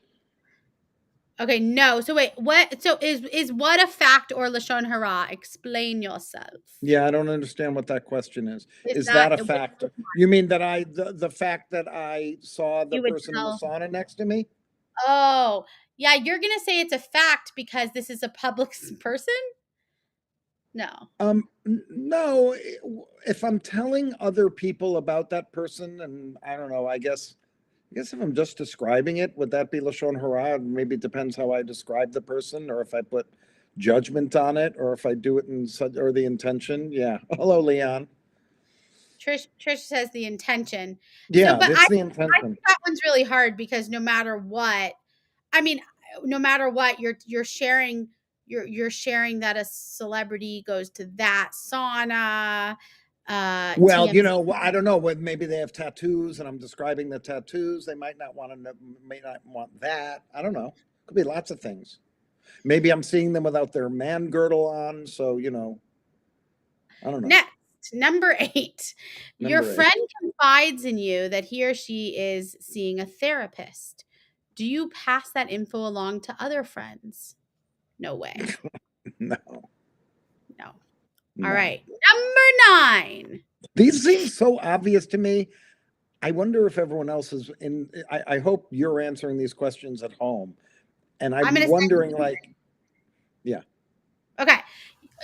Okay, no. So wait, what? So is what a fact or Lashon Hara? Explain yourself. Yeah, I don't understand what that question is. Is that that a fact? You mean that the fact that I saw the you would person in the tell? sauna next to me? Oh, yeah. You're gonna say it's a fact because this is a public person. No. No. If I'm telling other people about that person, and I don't know, I guess if I'm just describing it, would that be Lashon Hara? Maybe it depends how I describe the person, or if I put judgment on it, or if I do it in such, or the intention. Yeah. Hello, Leon. Trish says the intention. Yeah, But that's the I think intention. that one's really hard because no matter what, I mean, no matter what, you're sharing that a celebrity goes to that sauna. Well, TMZ. I don't know. Maybe they have tattoos, and I'm describing the tattoos. They might not want to know, may not want that. I don't know. Could be lots of things. Maybe I'm seeing them without their man girdle on, so I don't know. Next, number 8. Your friend confides in you that he or she is seeing a therapist. Do you pass that info along to other friends? No way. No. All right. Number 9. These seem so obvious to me. I wonder if everyone else is in. I hope you're answering these questions at home. And I'm I'm going to send wondering, you. like, yeah. Okay.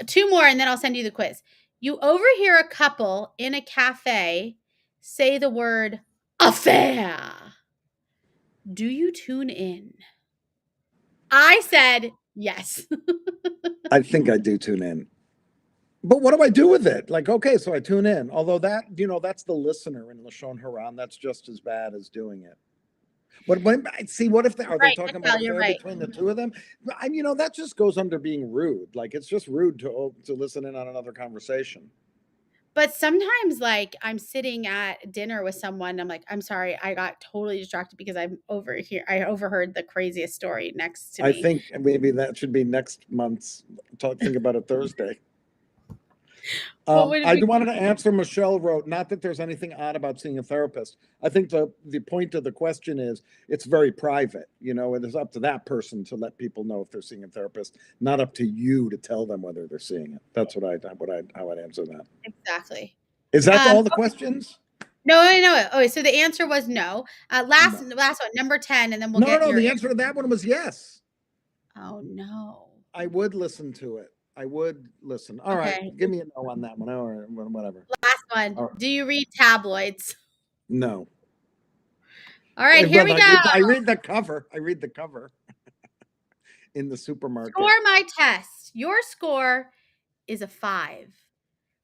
2 more and then I'll send you the quiz. You overhear a couple in a cafe say the word affair. Do you tune in? I said yes. I think I do tune in. But what do I do with it? Like, okay, so I tune in. Although that, that's the listener in Lashon Hara. That's just as bad as doing it. But see, what if are they Right, talking about Michelle, you're affair right. between the two of them? That just goes under being rude. Like, it's just rude to listen in on another conversation. But sometimes, like, I'm sitting at dinner with someone, I'm like, "I'm sorry, I got totally distracted because I'm over here. I overheard the craziest story next to I me." think maybe that should be next month's talk. Think about it Thursday. What would it I be? wanted to answer. Michelle wrote, not that there's anything odd about seeing a therapist. I think the point of the question is it's very private. It is up to that person to let people know if they're seeing a therapist, not up to you to tell them whether they're seeing it. That's how I'd answer that. Exactly. Is that Um, all the questions? no, no. Oh, so the answer was no. Last No. last one, number 10, and then we'll No, get no. your. The answer to that one was yes. Oh no. I would listen to it. I would listen. All right, Okay. give me a no on that one, or whatever. Last one. All right. Do you read tabloids? No. All right, here But we I go. read. I read the cover. I read the cover in the supermarket. Score my test. Your score is a 5.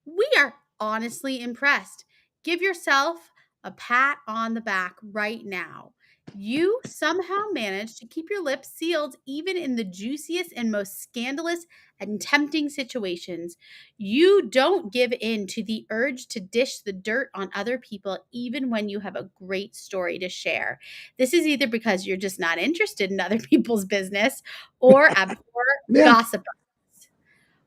We are honestly impressed. Give yourself a pat on the back right now. You somehow managed to keep your lips sealed even in the juiciest and most scandalous and tempting situations. You don't give in to the urge to dish the dirt on other people even when you have a great story to share. This is either because you're just not interested in other people's business or abhor Yeah. gossip.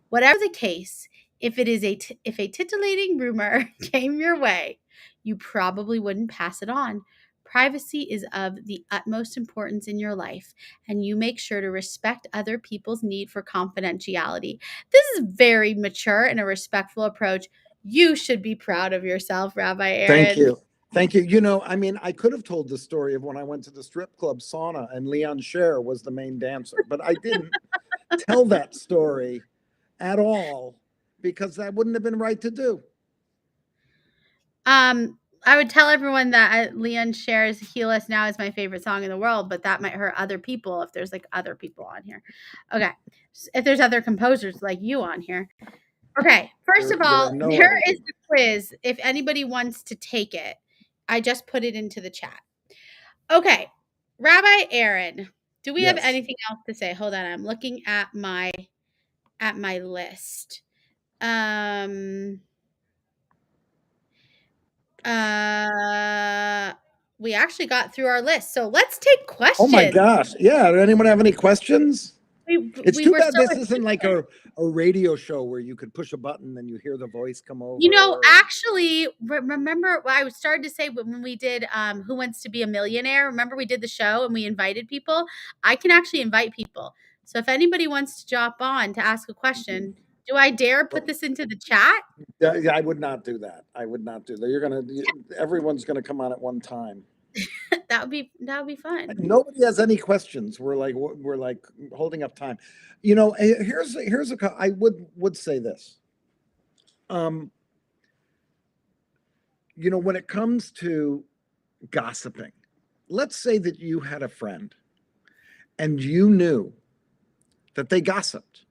Whatever the case, if a titillating rumor came your way, you probably wouldn't pass it on. Privacy is of the utmost importance in your life, and you make sure to respect other people's need for confidentiality. This is very mature and a respectful approach. You should be proud of yourself, Rabbi Thank Aaron. you. Thank you. I could have told the story of when I went to the strip club sauna and Leon Scher was the main dancer, but I didn't tell that story at all because that wouldn't have been right to do. I would tell everyone that Leon shares "Heal Us Now" is my favorite song in the world, but that might hurt other people if there's like other people on here. Okay. If there's other composers like you on here. Okay. First of There are all, no there other is people. the quiz. If anybody wants to take it, I just put it into the chat. Okay. Rabbi Aaron, do we have Yes. anything else to say? Hold on. I'm looking at my list. Uh, we actually got through our list. So let's take Oh my questions. gosh. Yeah. Did anyone have any questions? It's We too were bad so this isn't like efficient. a radio show where you could push a button and you hear the voice come over. Actually, remember what I started to say when we did Who Wants to Be a Millionaire? Remember we did the show and we invited people? I can actually invite people. So if anybody wants to jump on to ask a question, do I dare put this into the chat? Yeah, I would not do that. I would not do that. Everyone's gonna come on at one time. That would be fun. Nobody has any questions. We're like holding up time. I would say this. When it comes to gossiping, let's say that you had a friend and you knew that they gossiped.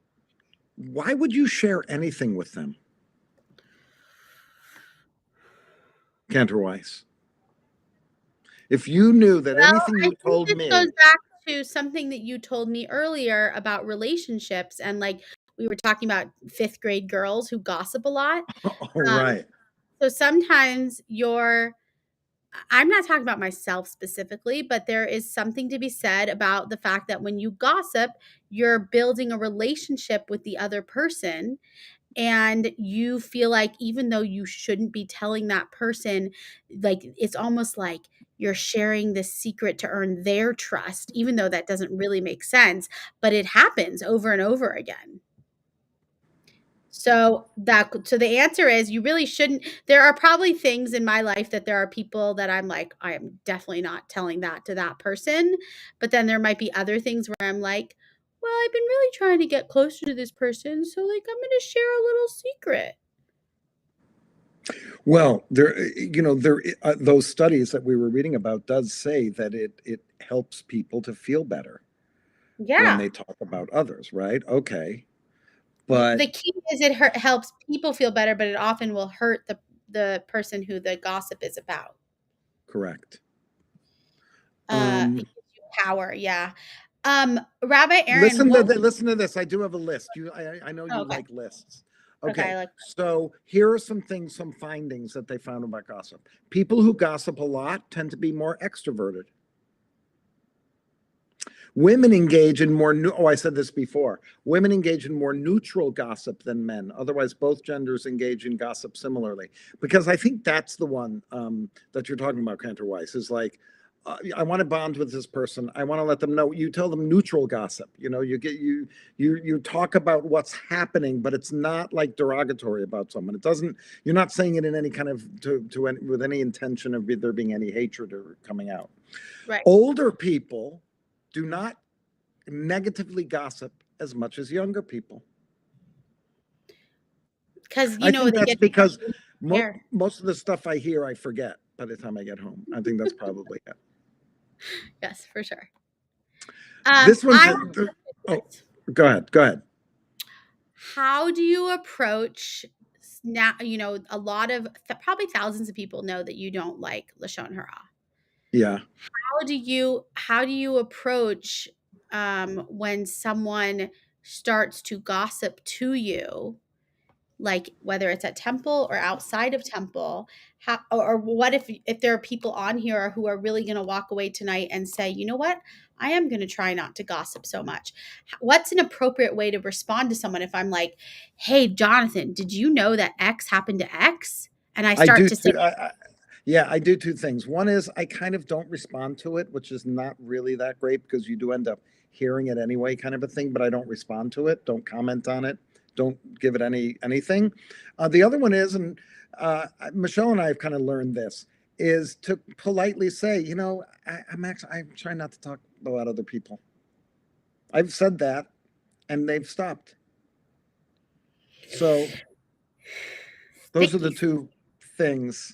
Why would you share anything with them? Cantor Weiss. If you knew that Well, anything I you think told this goes me, back to something that you told me earlier about relationships and like we were talking about 5th grade girls who gossip a lot. all Um, right. so sometimes I'm not talking about myself specifically, but there is something to be said about the fact that when you gossip, you're building a relationship with the other person and you feel like even though you shouldn't be telling that person, like it's almost like you're sharing this secret to earn their trust, even though that doesn't really make sense, but it happens over and over again. So the answer is you really shouldn't. There are probably things in my life that there are people that I'm like, I am definitely not telling that to that person. But then there might be other things where I'm like, well, I've been really trying to get closer to this person, so like I'm going to share a little secret. Well, those studies that we were reading about does say that it helps people to feel better when Yeah. they talk about others, right? Okay, The but key is helps people feel better, but it often will hurt the person who the gossip is about. correct. It Um, gives you power, yeah. Rabbi Aaron, listen to this. I do have a list. I know oh, you okay. like lists. Okay, Okay, I like so here are some findings that they found about gossip. People who gossip a lot tend to be more extroverted. Women engage in more I said this before. Women engage in more neutral gossip than men. Otherwise, both genders engage in gossip similarly. Because I think that's the one that you're talking about, Cantor Weiss, is like, I want to bond with this person. I want to let them know. You tell them neutral gossip. You know, you talk about what's happening, but it's not like derogatory about someone. It doesn't. You're not saying it in any kind of with any intention of there being any hatred or coming out. right. Older people do not negatively gossip as much as younger people. Because I think they that's get because care. most of the stuff I hear, I forget by the time I get home. I think that's probably it. Yes, for sure. This I one's, have oh, go ahead. Go ahead. how do you approach now? A lot of probably thousands of people know that you don't like Lashon Hara. Yeah. How do you approach when someone starts to gossip to you, like whether it's at temple or outside of temple? Or what if there are people on here who are really going to walk away tonight and say, you know what, I am going to try not to gossip so much? What's an appropriate way to respond to someone if I'm like, hey Jonathan, did you know that X happened to X? And I I start do to say, too. Yeah, I do two things. One is I kind of don't respond to it, which is not really that great because you do end up hearing it anyway, kind of a thing. But I don't respond to it, don't comment on it, don't give it anything. The other one is, and Michelle and I have kind of learned this, is to politely say, I'm trying not to talk about other people. I've said that, and they've stopped. So those are the sticky. two things.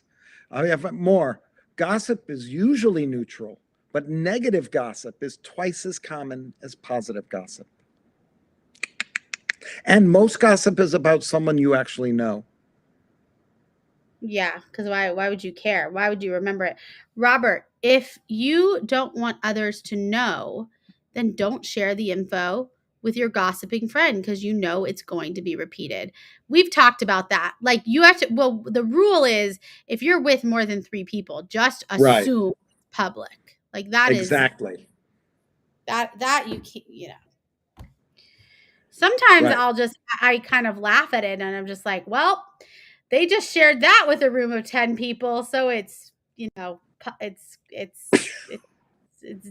I have more. Gossip is usually neutral, but negative gossip is twice as common as positive gossip. And most gossip is about someone you actually know. Yeah, because why would you care? Why would you remember it? Robert, if you don't want others to know, then don't share the info with your gossiping friend because you know it's going to be repeated. We've talked about that. Like you have to, well, the rule is if you're with more than 3 people, just Right. assume it's public. Like that is Exactly. that you can't, sometimes Right. I kind of laugh at it and I'm just like, well, they just shared that with a room of 10 people, so it's, it's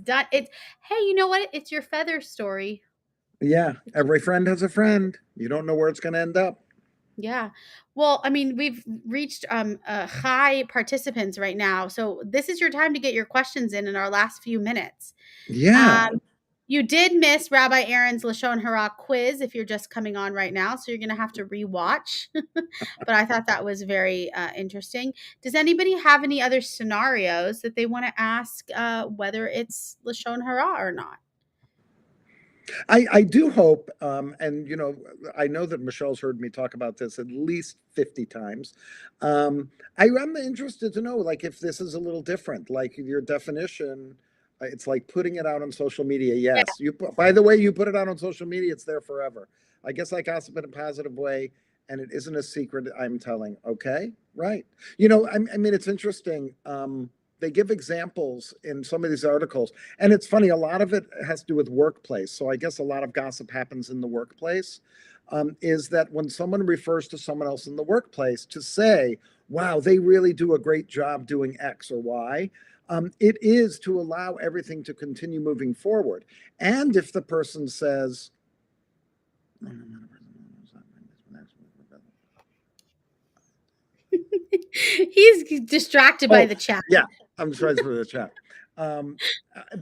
done. It's hey, you know what? It's your feather story. Yeah. Every friend has a friend. You don't know where it's going to end up. Yeah. Well, I mean, we've reached high participants right now. So this is your time to get your questions in our last few minutes. Yeah. Um, you did miss Rabbi Aaron's Lashon Hara quiz if you're just coming on right now. So you're going to have to rewatch. But I thought that was very interesting. Does anybody have any other scenarios that they want to ask, whether it's Lashon Hara or not? I do hope, and I know that Michelle's heard me talk about this at least 50 times. I'm interested to know, like, if this is a little different, like your definition. It's like putting it out on social media. Yeah. Yes, by the way, you put it out on social media, it's there forever. I guess I gossip in a positive way, and it isn't a secret I'm telling. Okay, right? I mean, it's interesting. They give examples in some of these articles. And it's funny, a lot of it has to do with workplace. So I guess a lot of gossip happens in the workplace. Is that when someone refers to someone else in the workplace to say, wow, they really do a great job doing X or Y, it is to allow everything to continue moving forward. And if the person says, He's distracted by Oh, the chat. yeah, I'm sorry for the chat. Um,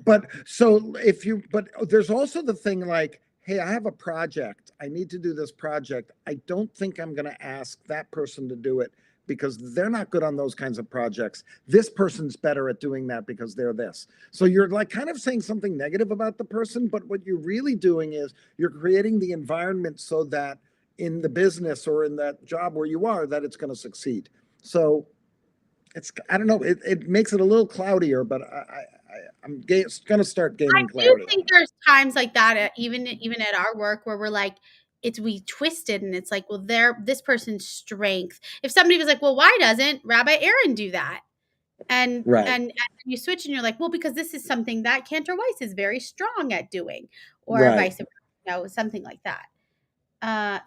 but so if you, but there's also the thing like, hey, I have a project. I need to do this project. I don't think I'm going to ask that person to do it because they're not good on those kinds of projects. This person's better at doing that because they're this. So you're like kind of saying something negative about the person, but what you're really doing is you're creating the environment so that in the business or in that job where you are, that it's going to succeed. So it's, I don't know, it makes it a little cloudier, but I'm going to start I gaining do clarity on think it. there's times like that even at our work where we're like, we twisted and it's like, well, this person's strength. If somebody was like, well, why doesn't Rabbi Aaron do that? And Right, and you switch and you're like, well, because this is something that Cantor Weiss is very strong at doing, or right. vice versa, something like that.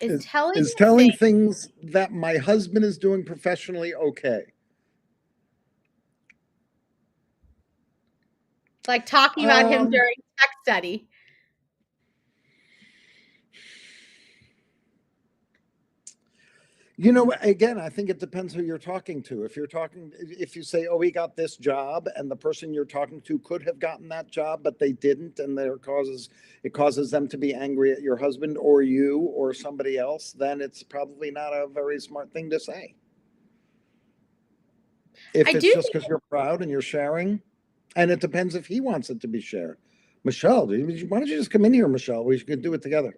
Is Is, telling is telling things things that my husband is doing professionally okay? like talking about him Um, during tech study. You know, again, I think it depends who you're talking to. If you say, "Oh, he got this job," and the person you're talking to could have gotten that job, but they didn't, and it causes them to be angry at your husband or you or somebody else, then it's probably not a very smart thing to say. I If do it's just think because you're proud and you're sharing, and it depends if he wants it to be shared. Michelle, why don't you just come in here, Michelle? We could do it together.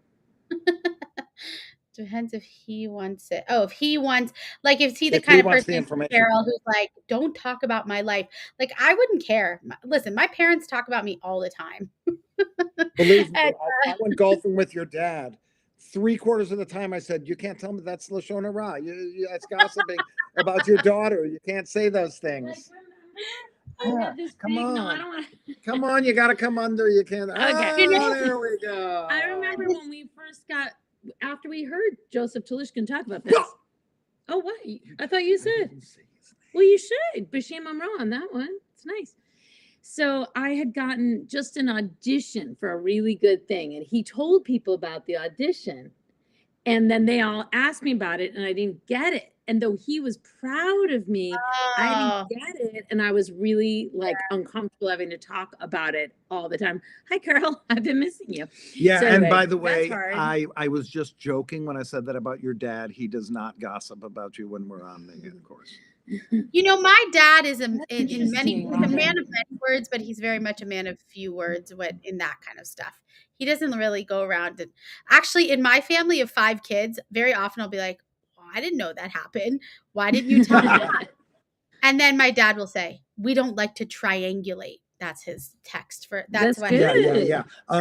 depends if he wants it. Oh, if he wants, like, if he the If he kind of wants the person, information. Carol, who's like, don't talk about my life. Like, I wouldn't care. Listen, my parents talk about me all the time. Believe me, And I went golfing with your dad. 3/4 of the time, I said, "You can't tell me that's Lashon Hara. That's gossiping about your daughter. You can't say those things." I had this Come big, no, I on, don't want come on! You got to come under. You can't. Okay. you Oh, know, there we go. I remember when we first after we heard Joseph Talishkin talk about this. Oh, what? I thought you said. Well, you should. B'Shem Amra on that one. It's nice. So I had gotten just an audition for a really good thing, and he told people about the audition. And then they all asked me about it, and I didn't get it. And though he was proud of me, I oh, didn't get it. And I was really like uncomfortable having to talk about it all the time. Hi, Carol. I've been missing you. Yeah, So and anyway, by the way, that's hard. I was just joking when I said that about your dad. He does not gossip about you when we're on the course. my dad is in Interesting. he's a man of many words, but he's very much a man of few words in that kind of stuff. He doesn't really go around and actually in my family of 5 kids, very often I'll be like, oh, I didn't know that happened. Why didn't you tell me that? And then my dad will say, we don't like to triangulate. That's his text for that's That's what Yeah, his yeah, good.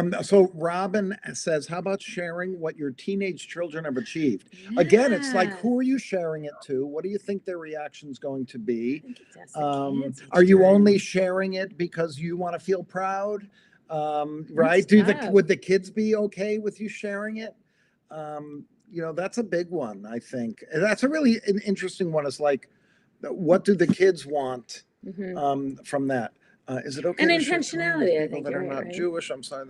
yeah. So Robin says, how about sharing what your teenage children have achieved? Again, it's like, Yeah. who are you sharing it to? What do you think their reaction's going to be? I think it's ask the kids each Are you time. only sharing it because you want to feel proud? Right? tough. Would the kids be okay with you sharing it? That's a big one, I think. And that's a really an interesting one. Is like, what do the kids want Mhm. from that? Is it okay And to share Torah with intentionality, I people think that you're are right, not right? Jewish? I'm sorry,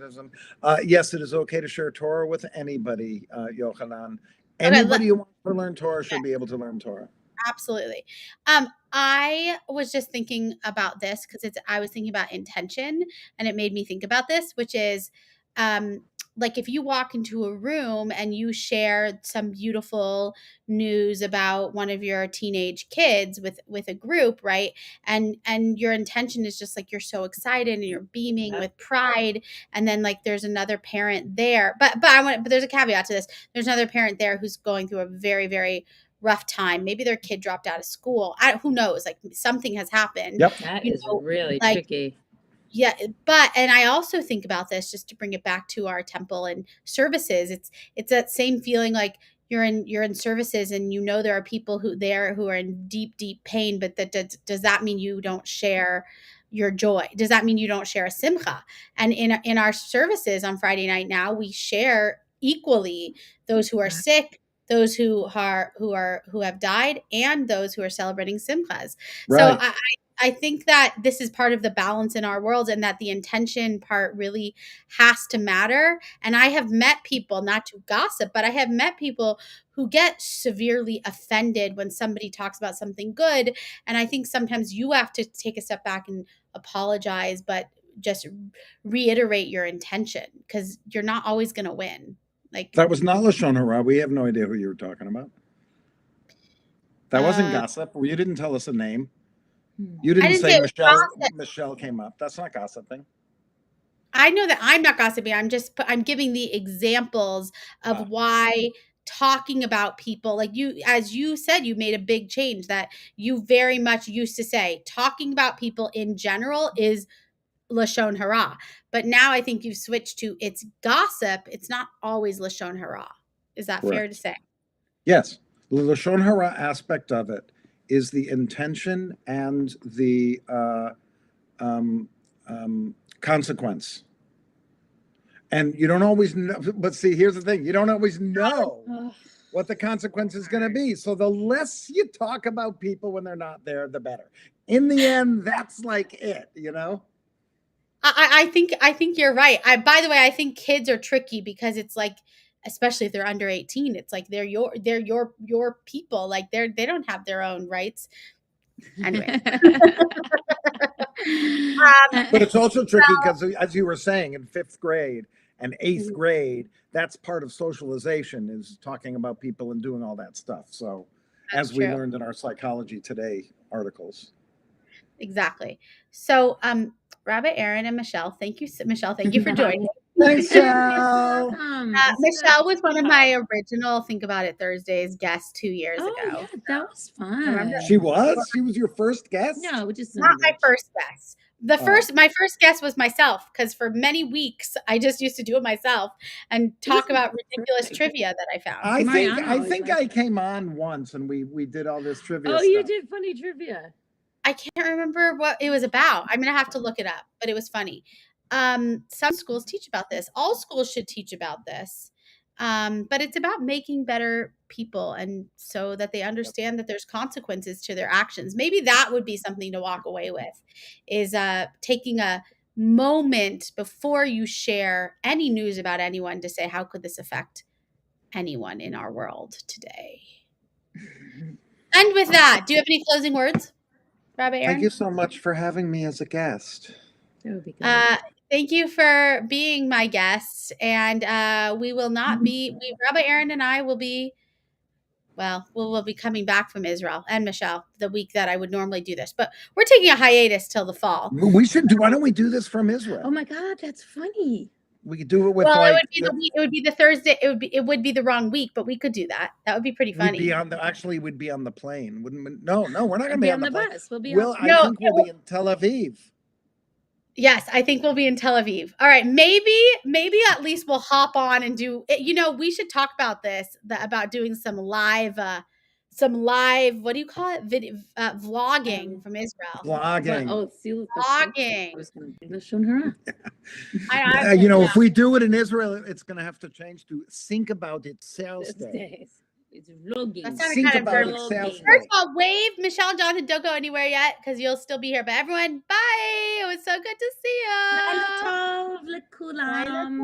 yes, it is okay to share Torah with anybody, Yochanan. Okay, Anybody who wants to learn Torah should be able to learn Torah. absolutely. I was just thinking about this because I was thinking about intention and it made me think about this, which is um like if you walk into a room and you share some beautiful news about one of your teenage kids with a group, right? And your intention is just like you're so excited and you're beaming with pride, and then like there's another parent there. But there's a caveat to this. There's another parent there who's going through a very, very rough time. Maybe their kid dropped out of school. Who knows? Like something has happened. Yep. That You is know, really like tricky. yeah, and I also think about this just to bring it back to our temple and services. It's that same feeling like you're in services and there are people who are in deep deep pain, but does that mean you don't share your joy? Does that mean you don't share a simcha? And in our services on Friday night now, we share equally those who are sick, those who have died, and those who are celebrating simchas. So Right. I think that this is part of the balance in our world, and that the intention part really has to matter. And I have met people, not to gossip, but I have met people who get severely offended when somebody talks about something good. And I think sometimes you have to take a step back and apologize, but just reiterate your intention, because you're not always going to win. Like, That was not Lashon Hara. We have no idea who you were talking about. That wasn't gossip. You didn't tell us a name. You didn't didn't say say it was Michelle. gossip. Michelle came up. That's not gossiping. I know that I'm not gossiping. I'm giving the examples of why talking about people, like you, as you said, you made a big change that you very much used to say. Talking about people in general is Lashon Hara. But now I think you've switched to it's gossip. It's not always Lashon Hara. Is that fair to say? Yes. The Lashon Hara aspect of it is the intention and the consequence. And you don't always know, but see, here's the thing. You don't always know what the consequence is going to be. So the less you talk about people when they're not there, the better. In the end, that's like it, you know? I think you're right. By the way, I think kids are tricky because it's like, especially if they're under 18, it's like they're your people. Like they don't have their own rights. Anyway. But it's also tricky because, as you were saying, in 5th grade and 8th grade, that's part of socialization, is talking about people and doing all that stuff. So That's as we true. learned in our Psychology Today articles. Exactly. So, Rabbi Aaron and Michelle, thank you. Michelle, thank you for joining. Thanks, Michelle. Michelle was one of my original Think About It Thursdays guests 2 years ago. Yeah, that was fun. Remember? She was? She was your first guest? No, just Not my first guest. My first guest was myself, because for many weeks I just used to do it myself and talk about ridiculous trivia that I found. I think I came on once and we did all this trivia stuff. You did funny trivia. I can't remember what it was about. I'm gonna have to look it up, but it was funny. Some schools teach about this. All schools should teach about this. But it's about making better people, and so that they understand that there's consequences to their actions. Maybe that would be something to walk away with, is taking a moment before you share any news about anyone to say, how could this affect anyone in our world today? And with that, do you have any closing words, Rabbi Aaron? Thank you so much for having me as a guest. That would be good. Thank you for being my guest. And we will not be, Rabbi Aaron and I will be, we'll be coming back from Israel, and Michelle, the week that I would normally do this. But we're taking a hiatus till the fall. Why don't we do this from Israel? Oh my God, that's funny. We could do it with it would be the Thursday. It would be the wrong week, but we could do that. That would be pretty funny. We'd be on the plane, wouldn't we? No, we're not going to be on the bus. We'll be in Tel Aviv. Yes, I think we'll be in Tel Aviv. All right, maybe at least we'll hop on and do. We should talk about this, about doing some live. What do you call it? Vlogging from Israel. Vlogging. Vlogging. I was going to do Lashon Hara. If we do it in Israel, it's going to have to change to Think About It Sales Day. It's vlogging. That sounded kind of dirty. First of all, wave Michelle and Jonathan. Don't go anywhere yet, because you'll still be here. But everyone, bye. It was so good to see you.